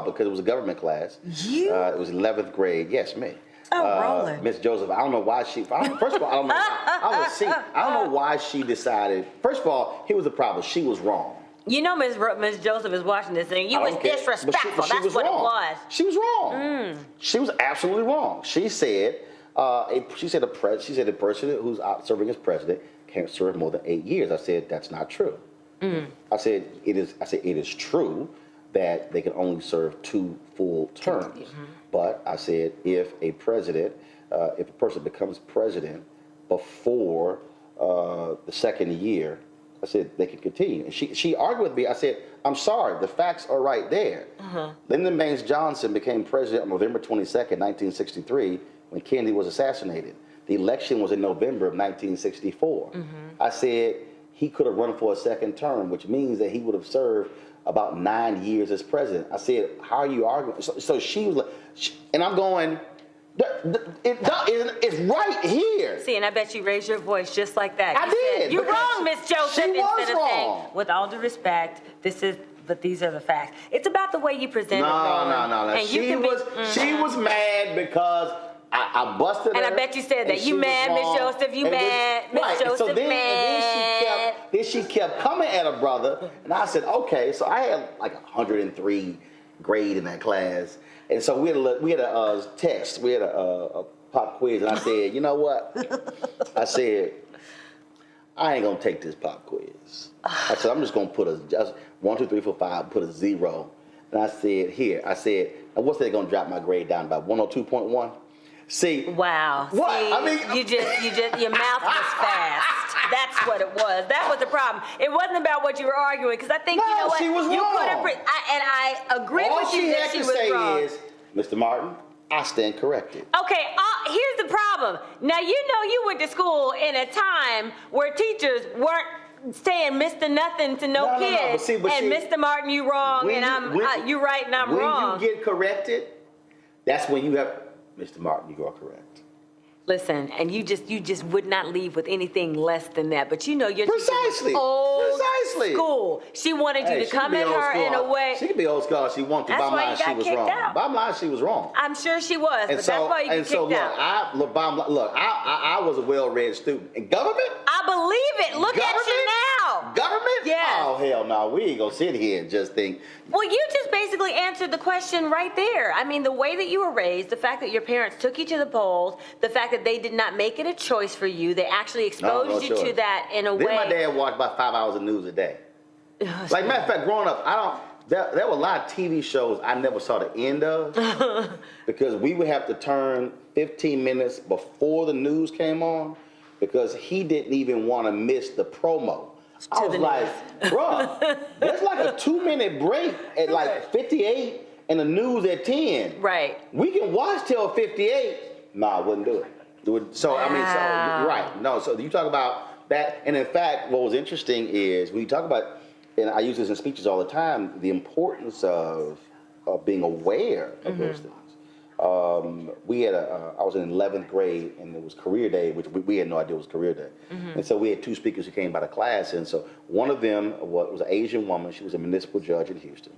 because it was a government class. It was 11th grade. Yes, me. Roland. Miss Joseph, I don't know why first of all, I don't know. I don't know why she decided. First of all, here was the problem. She was wrong. You know, Miss Joseph is watching this thing. You was disrespectful. That's what it was. She was wrong. She was absolutely wrong. She said, the person who's out serving as president can't serve more than 8 years. I said that's not true. I said it is true that they can only serve 2 full terms. But I said, if a person becomes president before the second year, I said they can continue. And she argued with me. I said, I'm sorry, the facts are right there. Lyndon Baines Johnson became president on November 22nd, 1963, when Kennedy was assassinated. The election was in November of 1964. I said he could have run for a second term, which means that he would have served about 9 years as president. I said, how are you arguing? So she was like, and I'm going, it's right here. See, and I bet you raised your voice just like that. I did. You're wrong, Miss Joseph. She was wrong. With all due respect, but these are the facts. It's about the way you present it. No. And she was mad because I busted her. And I bet you said that. You mad, Miss Joseph? You mad? Miss Joseph mad? Then she kept coming at her brother. And I said, okay. So I had like 103 grade in that class. And so we had a test. We had a pop quiz. And I said, you know what? I said, I ain't going to take this pop quiz. I said, I'm just going to put just 1, 2, 3, 4, 5, put a 0. And I said, and what's they going to drop my grade down by 102.1? See. Wow. What? See, I mean, your mouth was fast. That's what it was. That was the problem. It wasn't about what you were arguing, because I think, you know what? She was you wrong. And I agree with you that she was wrong. All she had to say is, Mr. Martin, I stand corrected. Okay, here's the problem. Now, you know you went to school in a time where teachers weren't saying Mr. Nothing to no kids. But see, Mr. Martin, you wrong, and you right and I'm wrong. When you get corrected, that's when you have, Mr. Martin, you are correct. Listen, and you just would not leave with anything less than that. But you know your Precisely. Old school. She wanted you to come at her in a way. She could be old school if she wanted to. That's Bottom why line, you got she was kicked wrong. out. Bottom line, she was wrong. I'm sure she was, but that's why you get kicked out. I was a well-read student. In government? I believe it. Look at you now. Government? Yes. Oh, hell no. We ain't gonna sit here and just think. Well, you just basically answered the question right there. I mean, the way that you were raised, the fact that your parents took you to the polls, the fact that they did not make it a choice for you, they actually exposed you to that in a way. Then my dad watched about 5 hours of news a day. Like, matter of fact, growing up, there were a lot of TV shows I never saw the end of because we would have to turn 15 minutes before the news came on because he didn't even want to miss the promo. I was like, bruh, there's like a 2-minute break at like 58 and the news at 10. Right. We can watch till 58. No, I wouldn't do it. So, I mean, right. No, so you talk about that. And in fact, what was interesting is when you talk about, and I use this in speeches all the time, the importance of being aware of those things. I was in 11th grade, and it was career day, which we had no idea it was career day. And so we had 2 speakers who came by the class, and so one of them was an Asian woman. She was a municipal judge in Houston.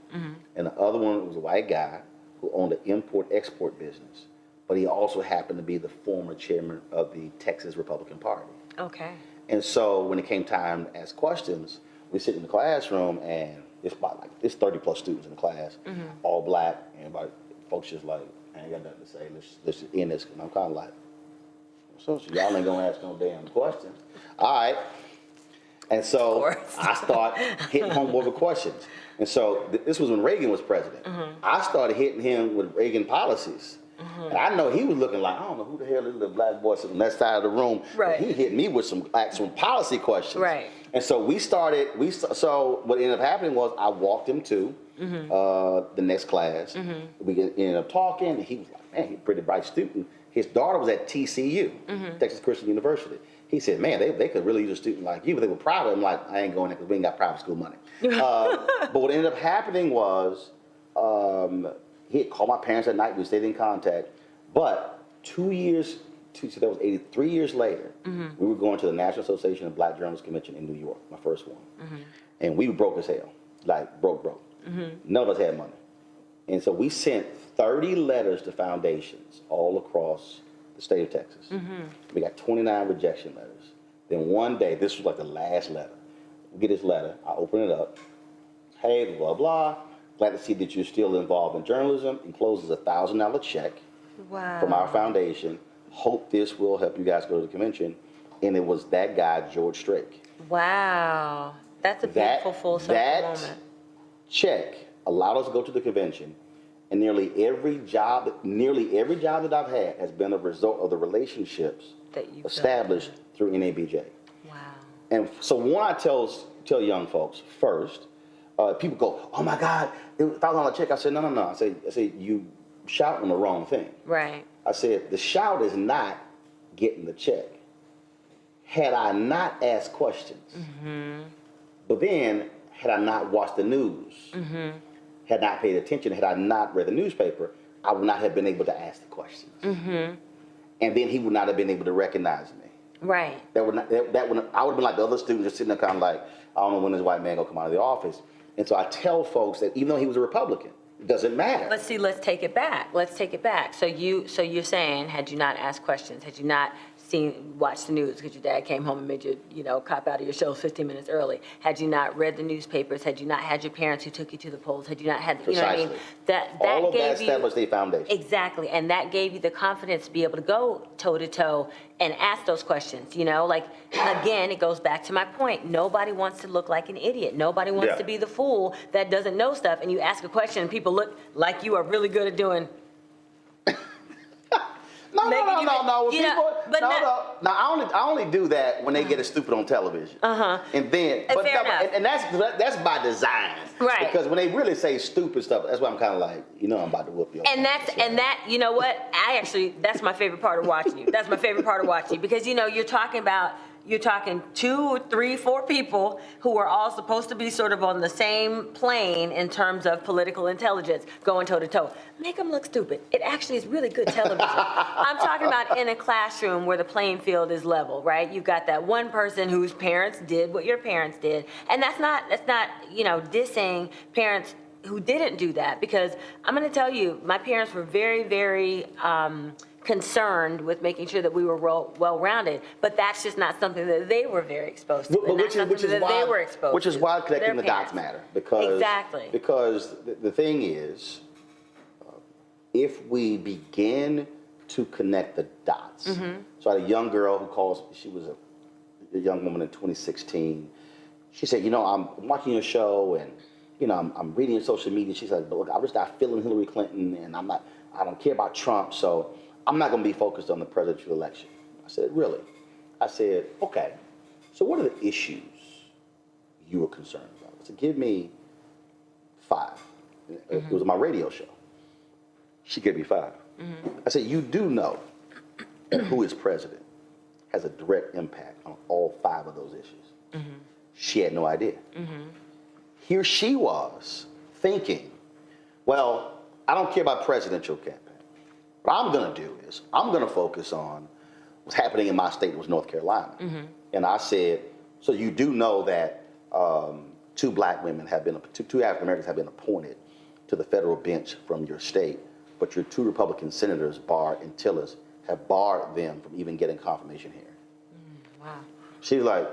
And the other one was a white guy who owned an import-export business. But he also happened to be the former chairman of the Texas Republican Party. Okay. And so when it came time to ask questions, we sit in the classroom and it's 30 plus students in the class, all black, and folks just like, I ain't got nothing to say. Let's just end this. And I'm kind of like, so y'all ain't gonna ask no damn questions. All right. And so I start hitting homeboy with questions. And so this was when Reagan was president. I started hitting him with Reagan policies. And I know he was looking like, I don't know who the hell is the black boy sitting on that side of the room. Right. He hit me with some actual policy questions. Right. And so so what ended up happening was I walked him to the next class. We ended up talking, and he was like, man, he's a pretty bright student. His daughter was at TCU, Texas Christian University. He said, man, they could really use a student like you, but they were private. I'm like, I ain't going there because we ain't got private school money. But what ended up happening was he had called my parents at night. We stayed in contact. But 2 years, so that was 83 years later, we were going to the National Association of Black Journalists Convention in New York, my first one. And we were broke as hell, like broke. None of us had money. And so we sent 30 letters to foundations all across the state of Texas. We got 29 rejection letters. Then one day, this was like the last letter. We get this letter, I open it up. Hey, blah, blah. Glad to see that you're still involved in journalism. Encloses a $1,000 check from our foundation. Hope this will help you guys go to the convention. And it was that guy, George Strait. Wow. That's a beautiful full circle moment. That check allowed us to go to the convention. And nearly every job that I've had has been a result of the relationships that you've established through NABJ. Wow. And so when I tell young folks first, people go, oh my God, $1,000 check. I said, no. I said, you shout on the wrong thing. Right. I said, the shout is not getting the check. Had I not asked questions, but then had I not watched the news, had not paid attention, had I not read the newspaper, I would not have been able to ask the questions. And then he would not have been able to recognize me. Right. I would have been like the other students just sitting there kind of like, I don't know when this white man gonna come out of the office. And so I tell folks that even though he was a Republican, it doesn't matter. Let's take it back. So you're saying, had you not asked questions, had you not watched the news because your dad came home and made you, cop out of your show 15 minutes early, had you not read the newspapers, had you not had your parents who took you to the polls, had you not had, you know what I mean? That all of gave that established a foundation. Exactly, and that gave you the confidence to be able to go toe to toe and ask those questions, like, again, it goes back to my point. Nobody wants to look like an idiot. Nobody wants to be the fool that doesn't know stuff, and you ask a question and people look like you are really good at doing. No. I only do that when they get it stupid on television. And then, and that's by design. Right. Because when they really say stupid stuff, that's why I'm kind of like, I'm about to whoop you. And that, you know what? That's my favorite part of watching you. That's my favorite part of watching you because you're talking 2, 3, 4 people who are all supposed to be sort of on the same plane in terms of political intelligence, going toe to toe. Make them look stupid. It actually is really good television. I'm talking about in a classroom where the playing field is level, right? You've got that one person whose parents did what your parents did, and that's not dissing parents who didn't do that, because I'm going to tell you, my parents were very, very concerned with making sure that we were well-rounded, but that's just not something that they were very exposed to. Which is why connecting the dots matter, because the thing is, if we begin to connect the dots. So I had a young girl who calls. She was a young woman in 2016. She said, I'm watching your show and I'm reading your social media. She said, but look, I'm just not feeling Hillary Clinton, and I don't care about Trump, so I'm not going to be focused on the presidential election. I said, really? I said, okay, so what are the issues you were concerned about? I said, give me 5. It was my radio show. She gave me 5. I said, you do know that who is president has a direct impact on all 5 of those issues. She had no idea. Here she was thinking, well, I don't care about presidential campaign. What I'm going to do is I'm going to focus on what's happening in my state, was North Carolina. And I said, so you do know that 2 black women have been, 2 African Americans have been appointed to the federal bench from your state, but your 2 Republican senators, Barr and Tillis, have barred them from even getting confirmation here. Wow. She's like,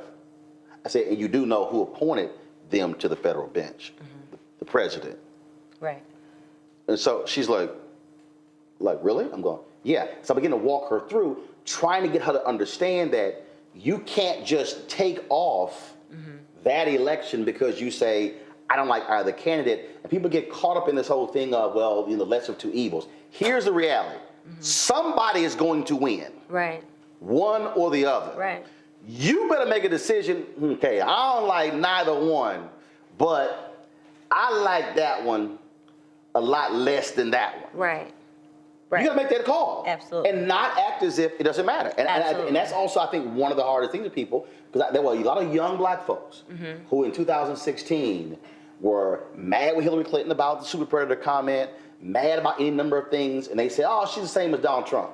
I said, and you do know who appointed them to the federal bench, the president. Right. And so she's like, really? I'm going, yeah. So I begin to walk her through, trying to get her to understand that you can't just take off that election because you say, I don't like either candidate. And people get caught up in this whole thing of, well, you know, lesser of two evils. Here's the reality. Somebody is going to win. Right. One or the other. Right. You better make a decision, okay, I don't like neither one, but I like that one a lot less than that one. Right. You gotta make that call. Absolutely. And not act as if it doesn't matter. And that's also, I think, one of the hardest things to people, because there were a lot of young black folks who in 2016 were mad with Hillary Clinton about the super predator comment, mad about any number of things, and they said, oh, she's the same as Donald Trump.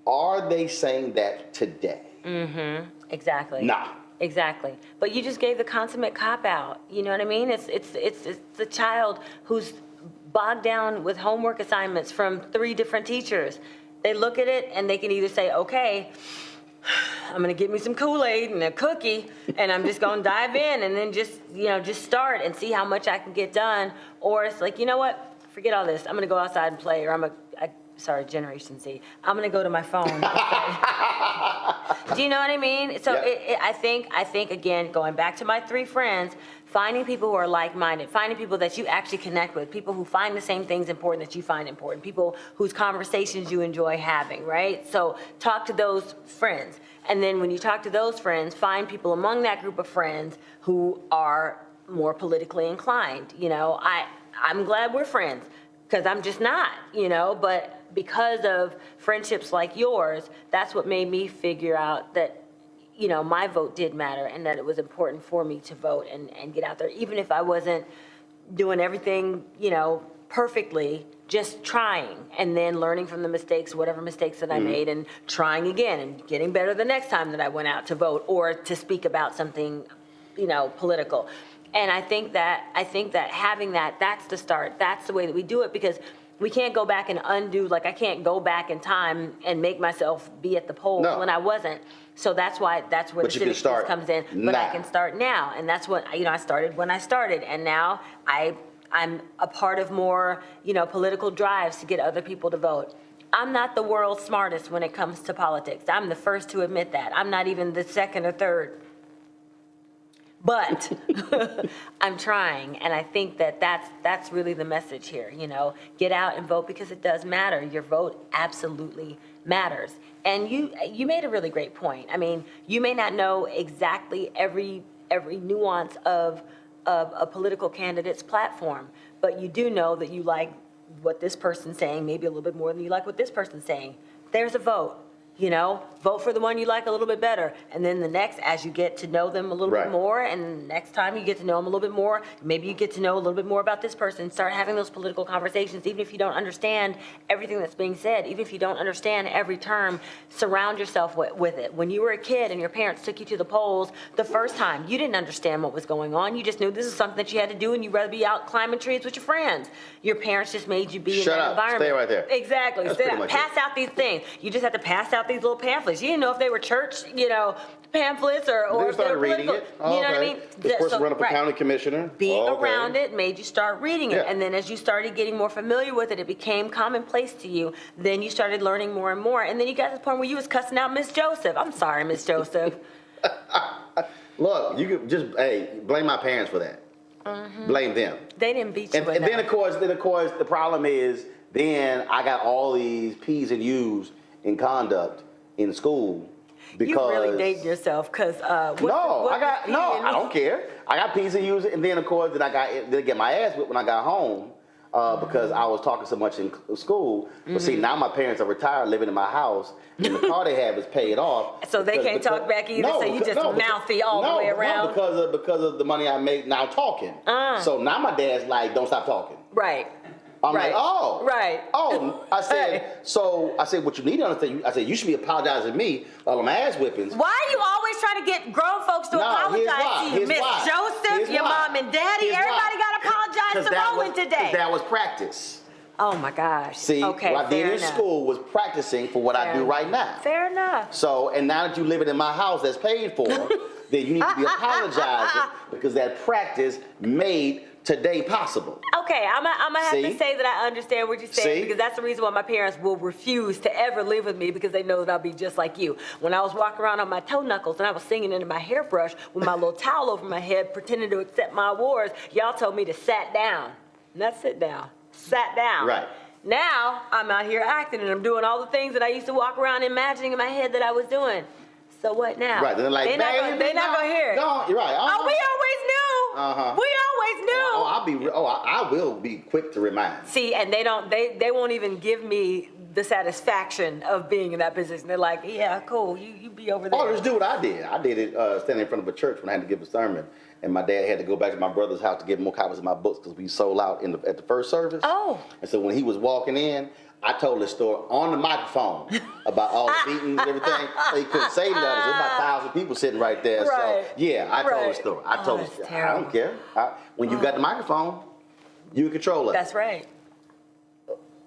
Are they saying that today? Exactly. Nah. Exactly. But you just gave the consummate cop-out. You know what I mean? It's the child who's bogged down with homework assignments from 3 different teachers. They look at it and they can either say, okay, I'm gonna get me some Kool-Aid and a cookie and I'm just gonna dive in and then just start and see how much I can get done. Or it's like, you know what, forget all this. I'm gonna go outside and play, or sorry, Generation Z. I'm gonna go to my phone. Do you know what I mean? So I think again, going back to my 3 friends, finding people who are like-minded, finding people that you actually connect with, people who find the same things important that you find important, people whose conversations you enjoy having, right? So talk to those friends. And then when you talk to those friends, find people among that group of friends who are more politically inclined. You know, I'm glad we're friends, because I'm just not, you know, but because of friendships like yours, that's what made me figure out that, you know, my vote did matter and that it was important for me to vote and get out there, even if I wasn't doing everything, you know, perfectly, just trying and then learning from the mistakes, whatever mistakes that I made, and trying again and getting better the next time that I went out to vote or to speak about something, you know, political. And I think that having that's the start. That's the way that we do it, because we can't go back and undo, like I can't go back in time and make myself be at the polls when I wasn't. So that's where the civic piece comes in. But I can start now. And that's what, you know, I started when I started. And now I'm a part of more, you know, political drives to get other people to vote. I'm not the world's smartest when it comes to politics. I'm the first to admit that. I'm not even the second or third. But I'm trying, and I think that's really the message here, you know. Get out and vote, because it does matter. Your vote absolutely matters. And you made a really great point. I mean, you may not know exactly every nuance of a political candidate's platform, but you do know that you like what this person's saying, maybe a little bit more than you like what this person's saying. There's a vote. You know, vote for the one you like a little bit better. And then the next, as you get to know them a little bit more, and next time you get to know them a little bit more, maybe you get to know a little bit more about this person, start having those political conversations, even if you don't understand everything that's being said, even if you don't understand every term, surround yourself with it. When you were a kid and your parents took you to the polls the first time, you didn't understand what was going on. You just knew this is something that you had to do, and you'd rather be out climbing trees with your friends. Your parents just made you be in that environment. Stay right there. Exactly. Pass out these things. You just have to pass out these little pamphlets. You didn't know if they were church, you know, pamphlets or if they were political. It. You know what I mean? This person run up a county commissioner. Being around it made you start reading it. And then as you started getting more familiar with it, it became commonplace to you. Then you started learning more and more. And then you got to the point where you was cussing out Miss Joseph. I'm sorry, Miss Joseph. Look, you could just, blame my parents for that. Blame them. They didn't beat you enough. And then of course, the problem is, then I got all these P's and U's in conduct in school, because you really dating yourself, because I don't care. I got P's and U's, and then of course then I get my ass whipped when I got home because I was talking so much in school. But see, now my parents are retired, living in my house, and the car they have is paid off. So they can't talk back either. So you just mouthy all the way around. No, because of the money I make now talking. So now my dad's like, don't stop talking. Right. I'm like, oh. Right. Oh, I said, what you need to understand, I said, you should be apologizing to me on my ass whippings. Why are you always trying to get grown folks to apologize to you? Miss Joseph, your mom and daddy, everybody got to apologize to Roland today. That was practice. Oh my gosh. See, okay, what I did fair in enough. school was practicing for what I do right now. Fair enough. So, and now that you living in my house that's paid for, then you need to be apologizing because that practice made today possible. Okay, I'm gonna have See? to say that I understand what you're saying See? because that's the reason why my parents will refuse to ever live with me because they know that I'll be just like you. When I was walking around on my toe knuckles and I was singing into my hairbrush with my little towel over my head pretending to accept my awards, y'all told me to sat down. Not sit down. Sat down. Right. Now I'm out here acting and I'm doing all the things that I used to walk around imagining in my head that I was doing. So what now? Right, they're like, they're not gonna hear it. No, you're right. Oh, we always knew. Uh-huh. We always knew. I will be quick to remind. See, and they won't even give me the satisfaction of being in that position. They're like, yeah, cool, you be over there. Oh, just do what I did. I did it standing in front of a church when I had to give a sermon. And my dad had to go back to my brother's house to get more copies of my books because we sold out at the first service. Oh. And so when he was walking in, I told the story on the microphone about all the beatings and everything. So he couldn't say nothing. There's about 1,000 people sitting right there. Right. So, yeah, I told the story. I told the story. I don't care. When you got the microphone, you control it. That's right.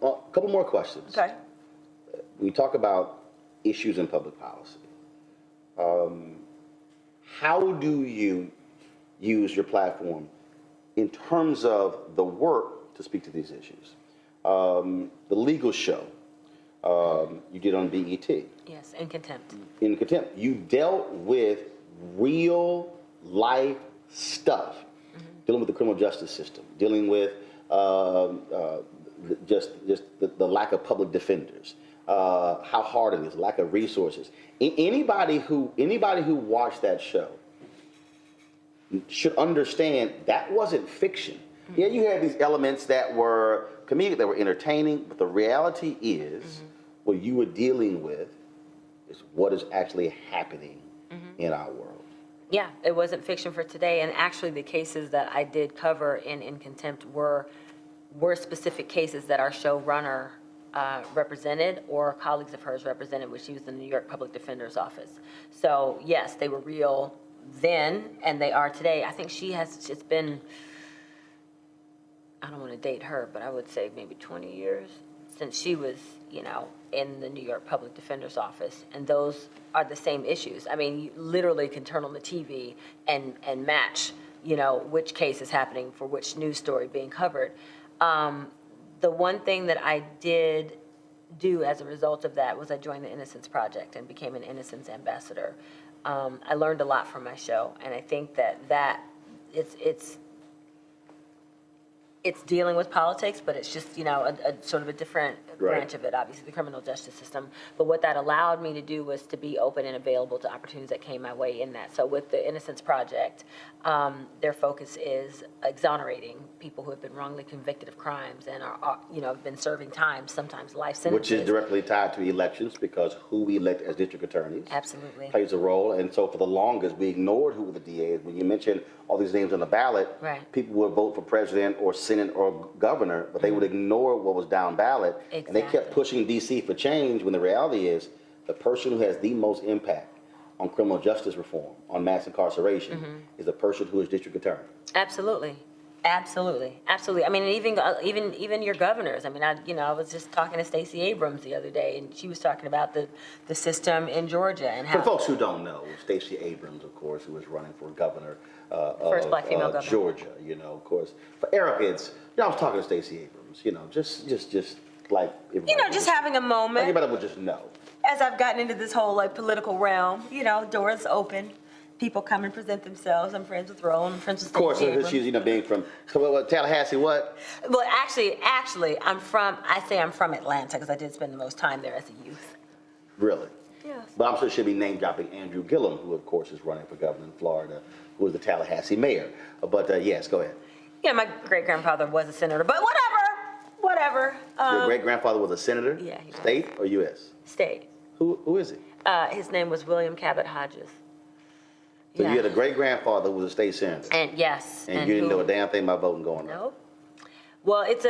A couple more questions. Okay. We talk about issues in public policy. How do you use your platform in terms of the work to speak to these issues? The legal show you did on BET. Yes, in contempt. In contempt. You dealt with real life stuff, dealing with the criminal justice system, dealing with just the lack of public defenders, how hard it is, lack of resources. Anybody who watched that show should understand that wasn't fiction. Yeah, you had these elements that were comedic, that were entertaining, but the reality is what you were dealing with is what is actually happening in our world. Yeah, it wasn't fiction for today, and actually the cases that I did cover in contempt were specific cases that our showrunner represented or colleagues of hers represented when she was in the New York Public Defender's Office. So yes, they were real then, and they are today. I think it's been, I don't want to date her, but I would say maybe 20 years since she was, in the New York Public Defender's Office. And those are the same issues. I mean, you literally can turn on the TV and match, which case is happening for which news story being covered. The one thing that I did do as a result of that was I joined the Innocence Project and became an Innocence ambassador. I learned a lot from my show, and I think that it's dealing with politics, but it's just, a sort of a different branch of it, obviously, the criminal justice system. But what that allowed me to do was to be open and available to opportunities that came my way in that. So with the Innocence Project, their focus is exonerating people who have been wrongly convicted of crimes and are have been serving time, sometimes life sentences. Which is directly tied to elections because who we elect as district attorneys absolutely plays a role. And so for the longest, we ignored who the DA is. When you mentioned all these names on the ballot, people would vote for president or senate or governor, but they would ignore what was down ballot. Exactly. And they kept pushing DC for change when the reality is the person who has the most impact on criminal justice reform, on mass incarceration, is the person who is district attorney. Absolutely. Absolutely. I mean, even your governors. I mean, I was just talking to Stacey Abrams the other day, and she was talking about the system in Georgia and how. For folks who don't know, Stacey Abrams, of course, who is running for governor first black female governor. Georgia. Of course. For Erica, it's I was talking to Stacey Abrams. Just like just having a moment. Everybody would just know. As I've gotten into this whole political realm, doors open. People come and present themselves. I'm friends with Roland. I'm friends with Stacey Abrams. Of course, she's being from Tallahassee. What? Well, actually, I'm from Atlanta because I did spend the most time there as a youth. Really? Yes. But I'm sure she'll be name dropping Andrew Gillum, who of course is running for governor in Florida, who is the Tallahassee mayor. But yes, go ahead. Yeah, my great grandfather was a senator, but whatever. Your great grandfather was a senator. Yeah. State or U.S. State. Who is he? His name was William Cabot Hodges. So you had a great-grandfather who was a state senator. And yes. And you didn't know a damn thing about voting going on. Nope. Well, it's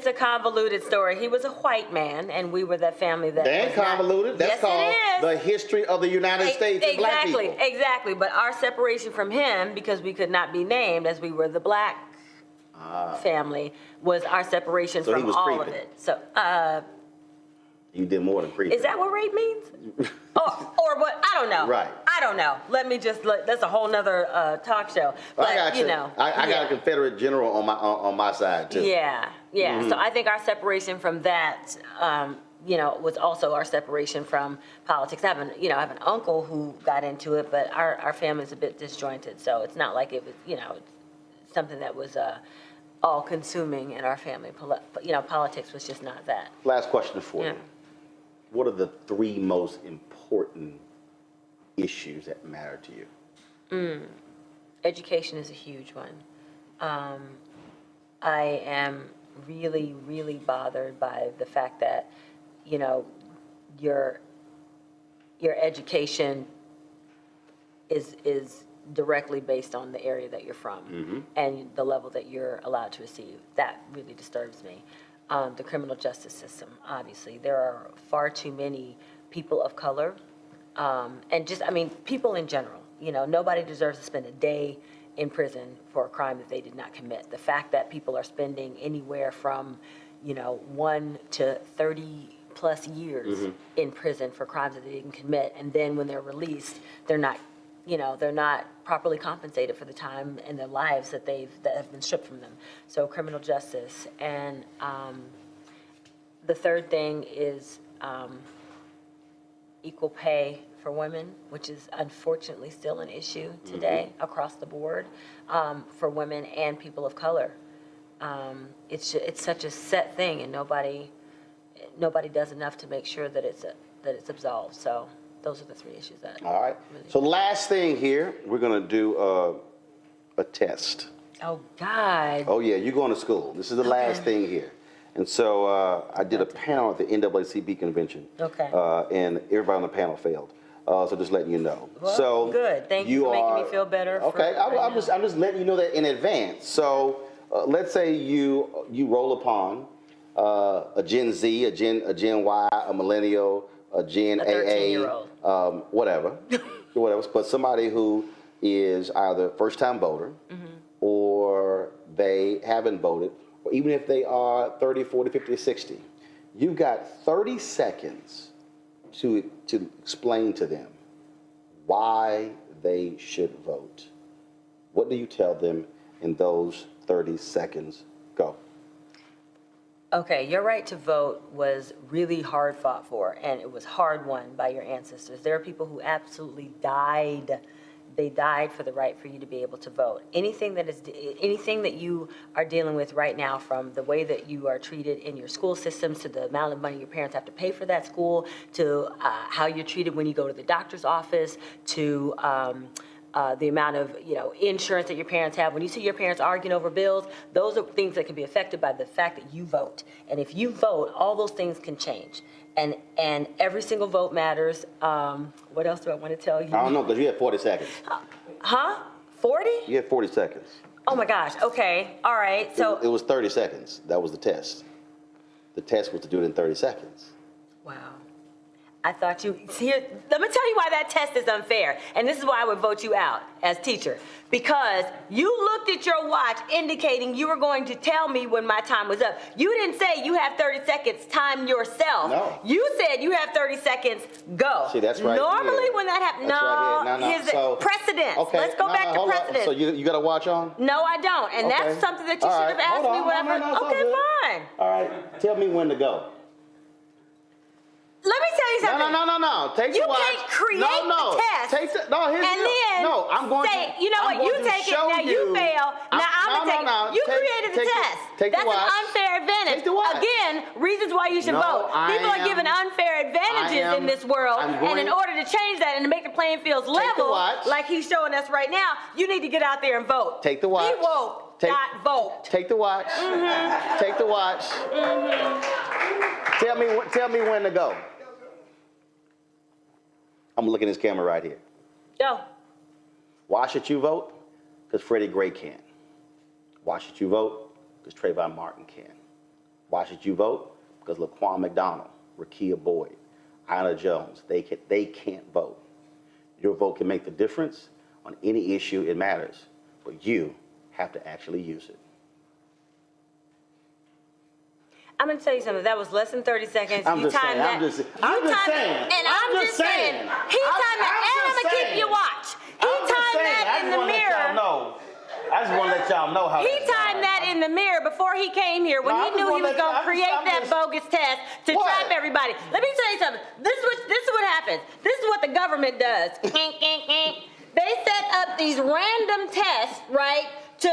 a convoluted story. He was a white man, and we were that family that. Damn convoluted. That's called the history of the United States and black people. Exactly. But our separation from him, because we could not be named, as we were the black family was our separation So he from was all of creeping. it. So, You did more than creeping. is that what rape means? or what? I don't know. Right. I don't know. Let me just, that's a whole nother talk show. But, I got you. know. I got a Confederate general on my side, too. Yeah, yeah. Mhm. So I think our separation from that, was also our separation from politics. I have an uncle who got into it, but our family's a bit disjointed. So it's not like it was, it's something that was all-consuming in our family. Politics was just not that. Last question for Yeah. you. What are the 3 most important issues that matter to you? Education is a huge one. I am really, really bothered by the fact that, your education is directly based on the area that you're from and the level that you're allowed to receive. That really disturbs me. The criminal justice system, obviously. There are far too many people of color and people in general. Nobody deserves to spend a day in prison for a crime that they did not commit. The fact that people are spending anywhere from, 1 to 30 plus years in prison for crimes that they didn't commit, and then when they're released, they're not properly compensated for the time and their lives that have been stripped from them. So criminal justice. And the third thing is equal pay for women, which is unfortunately still an issue today across the board for women and people of color. It's such a set thing, and nobody does enough to make sure that it's absolved. So those are the 3 issues that. All right. Really So last thing here, we're going to do a test. Oh, God. Oh, yeah, you're going to school. This is the last thing here. And so I did a panel at the NAACP convention. Okay. And everybody on the panel failed. So just letting you know. Well, so good. Thank you for making me feel better. Okay, I'm just letting you know that in advance. So let's say you roll upon a Gen Z, a Gen Y, a millennial, a Gen AA, whatever, but somebody who is either first-time voter or they haven't voted, or even if they are 30, 40, 50, or 60, you've got 30 seconds to explain to them why they should vote. What do you tell them in those 30 seconds? Go. Okay, your right to vote was really hard fought for, and it was hard won by your ancestors. There are people who absolutely died. They died for the right for you to be able to vote. Anything that you are dealing with right now, from the way that you are treated in your school systems, to the amount of money your parents have to pay for that school, to how you're treated when you go to the doctor's office, to the amount of insurance that your parents have. When you see your parents arguing over bills, those are things that can be affected by the fact that you vote. And if you vote, all those things can change. And every single vote matters. What else do I want to tell you? I don't know, because you had 40 seconds. Huh? 40? You had 40 seconds. Oh my gosh. Okay. All right. So it was 30 seconds. That was the test. The test was to do it in 30 seconds. wow. I thought let me tell you why that test is unfair. And this is why I would vote you out as teacher. Because you looked at your watch indicating you were going to tell me when my time was up. You didn't say you have 30 seconds, time yourself. No. You said you have 30 seconds, go. See, that's right. Normally when that happens, That's right. Precedence. Okay. Let's go back to precedence. So you got a watch on? No, I don't. And Okay. that's something that you All should have right. asked Hold me on. whenever. No, it's all Okay, good. fine. All right. Tell me when to go. Let me tell you something. No. Take the watch. You can't create the test. Take the, no, here's and the deal. then No, I'm going say, to. you know I'm what, you going to take it, show now you fail. Now I'm going to take it. You created the test. That's an unfair advantage. Take the watch. Again, reasons why you should vote. People are given unfair advantages in this world. And in order to change that and to make the playing fields level, like he's showing us right now, you need to get out there and vote. Take the watch. Be woke, not vote. Take the watch. Take the watch. Tell me when to go. I'm gonna look at this camera right here. Go. Why should you vote? Because Freddie Gray can. Why should you vote? Because Trayvon Martin can. Why should you vote? Because Laquan McDonald, Rakia Boyd, Ina Jones, they can't vote. Your vote can make the difference on any issue. It matters, but you have to actually use it. I'm gonna tell you something. That was less than 30 seconds. I'm just saying. And I'm just saying. He timed that, and I'm gonna keep you watch. He timed that in the mirror. I just want to let y'all know how. He timed that in the mirror before he came here when he knew he was going to create that bogus test to trap everybody. Let me tell you something. This is what happens. This is what the government does. They set up these random tests, right, to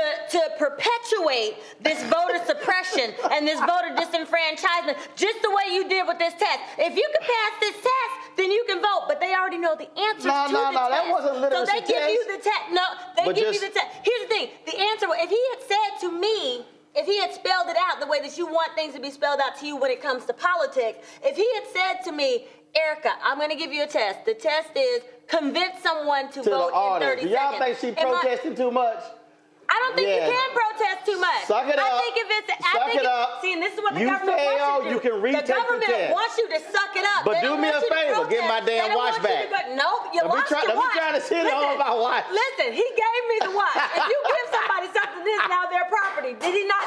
perpetuate this voter suppression and this voter disenfranchisement, just the way you did with this test. If you can pass this test, then you can vote. But they already know the answers to the test. No, that wasn't literacy test. So they give you the test. No, they give you the test. Here's the thing. The answer, if he had said to me, if he had spelled it out the way that you want things to be spelled out to you when it comes to politics, if he had said to me, Erica, I'm going to give you a test. The test is convince someone to vote in 30 seconds. Y'all think she protesting too much? I don't think you can protest too much. Suck it up. I think if it's, see, and this is what the government wants you to do. You can retake the government wants you to suck it up. But do me a favor, get my damn watch back. No, you lost your watch. Let me try to sit on my watch. Listen, he gave me the watch. If you give somebody something, this is now their property. Did you not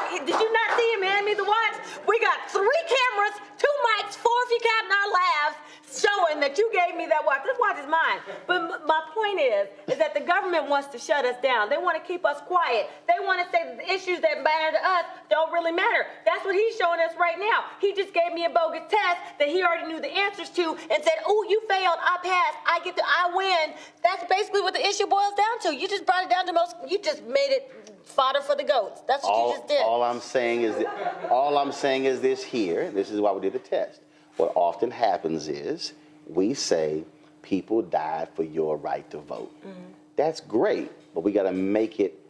see him hand me the watch? We got 3 cameras, 2 mics, 4 if you count in our labs, showing that you gave me that watch. This watch is mine. But my point is that the government wants to shut us down. They want to keep us quiet. They want to say that the issues that matter to us don't really matter. That's what he's showing us right now. He just gave me a bogus test that he already knew the answers to and said, oh, you failed, I passed, I win. That's basically what the issue boils down to. You just brought it down to you just made it fodder for the goats. That's what you just did. All I'm saying is this here. This is why we did the test. What often happens is we say people died for your right to vote. Mm-hmm. That's great, but we got to make it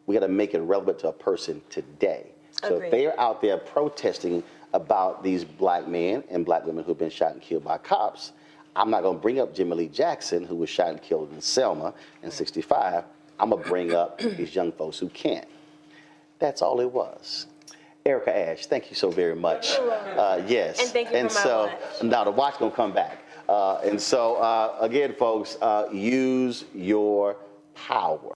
relevant to a person today. So if they are out there protesting about these black men and black women who've been shot and killed by cops, I'm not going to bring up Jimmy Lee Jackson, who was shot and killed in Selma in '65. I'm going to bring up these young folks who can't. That's all it was. Erica Ash, thank you so very much. Yes. And thank you for my watch. Now the watch gonna come back. Again, folks, use your power.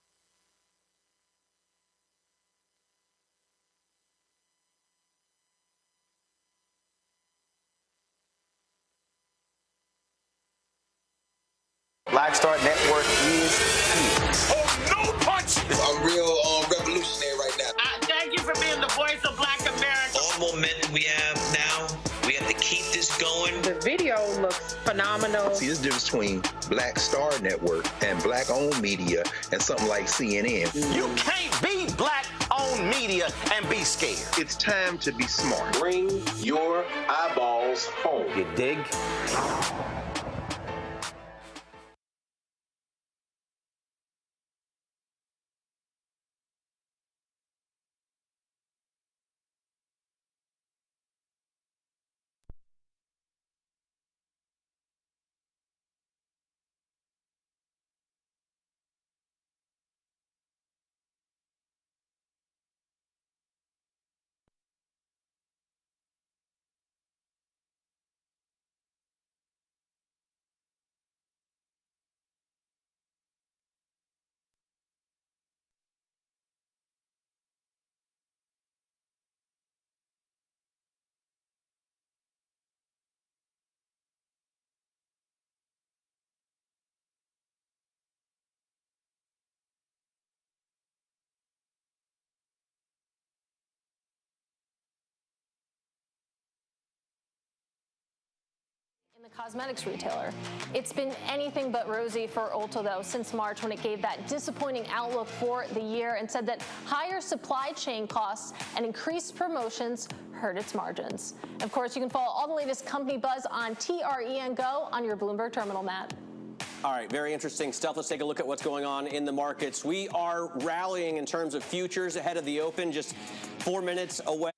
Black Star Network is here. Oh, no punch! I'm real revolutionary right now. Thank you for being the voice of Black America. All momentum we have now, we have to keep this going. The video looks phenomenal. See, there's a difference between Black Star Network and black-owned media and something like CNN. You can't be black-owned media and be scared. It's time to be smart. Bring your eyeballs home. You dig? In the cosmetics retailer. It's been anything but rosy for Ulta, though, since March, when it gave that disappointing outlook for the year and said that higher supply chain costs and increased promotions hurt its margins. Of course, you can follow all the latest company buzz on TREN Go on your Bloomberg Terminal, Matt. All right, very interesting stuff. Let's take a look at what's going on in the markets. We are rallying in terms of futures ahead of the open, just 4 minutes away.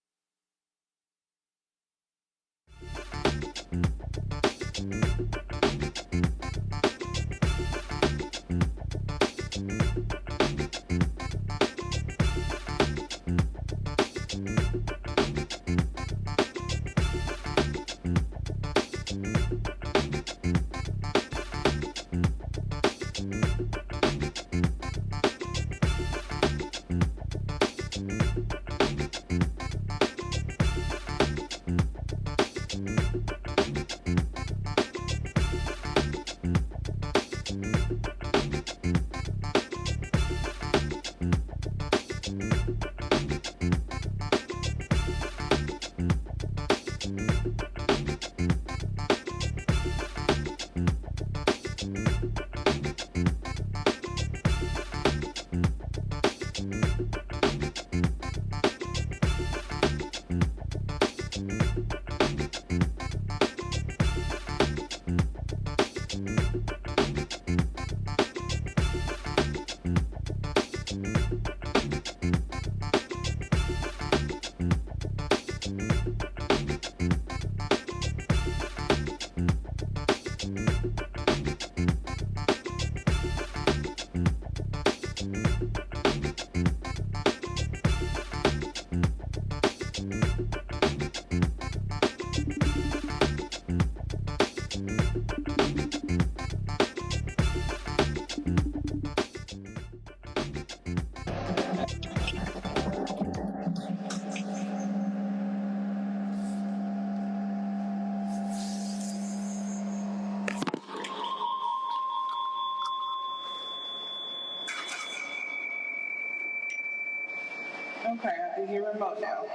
Okay, I can hear remote now.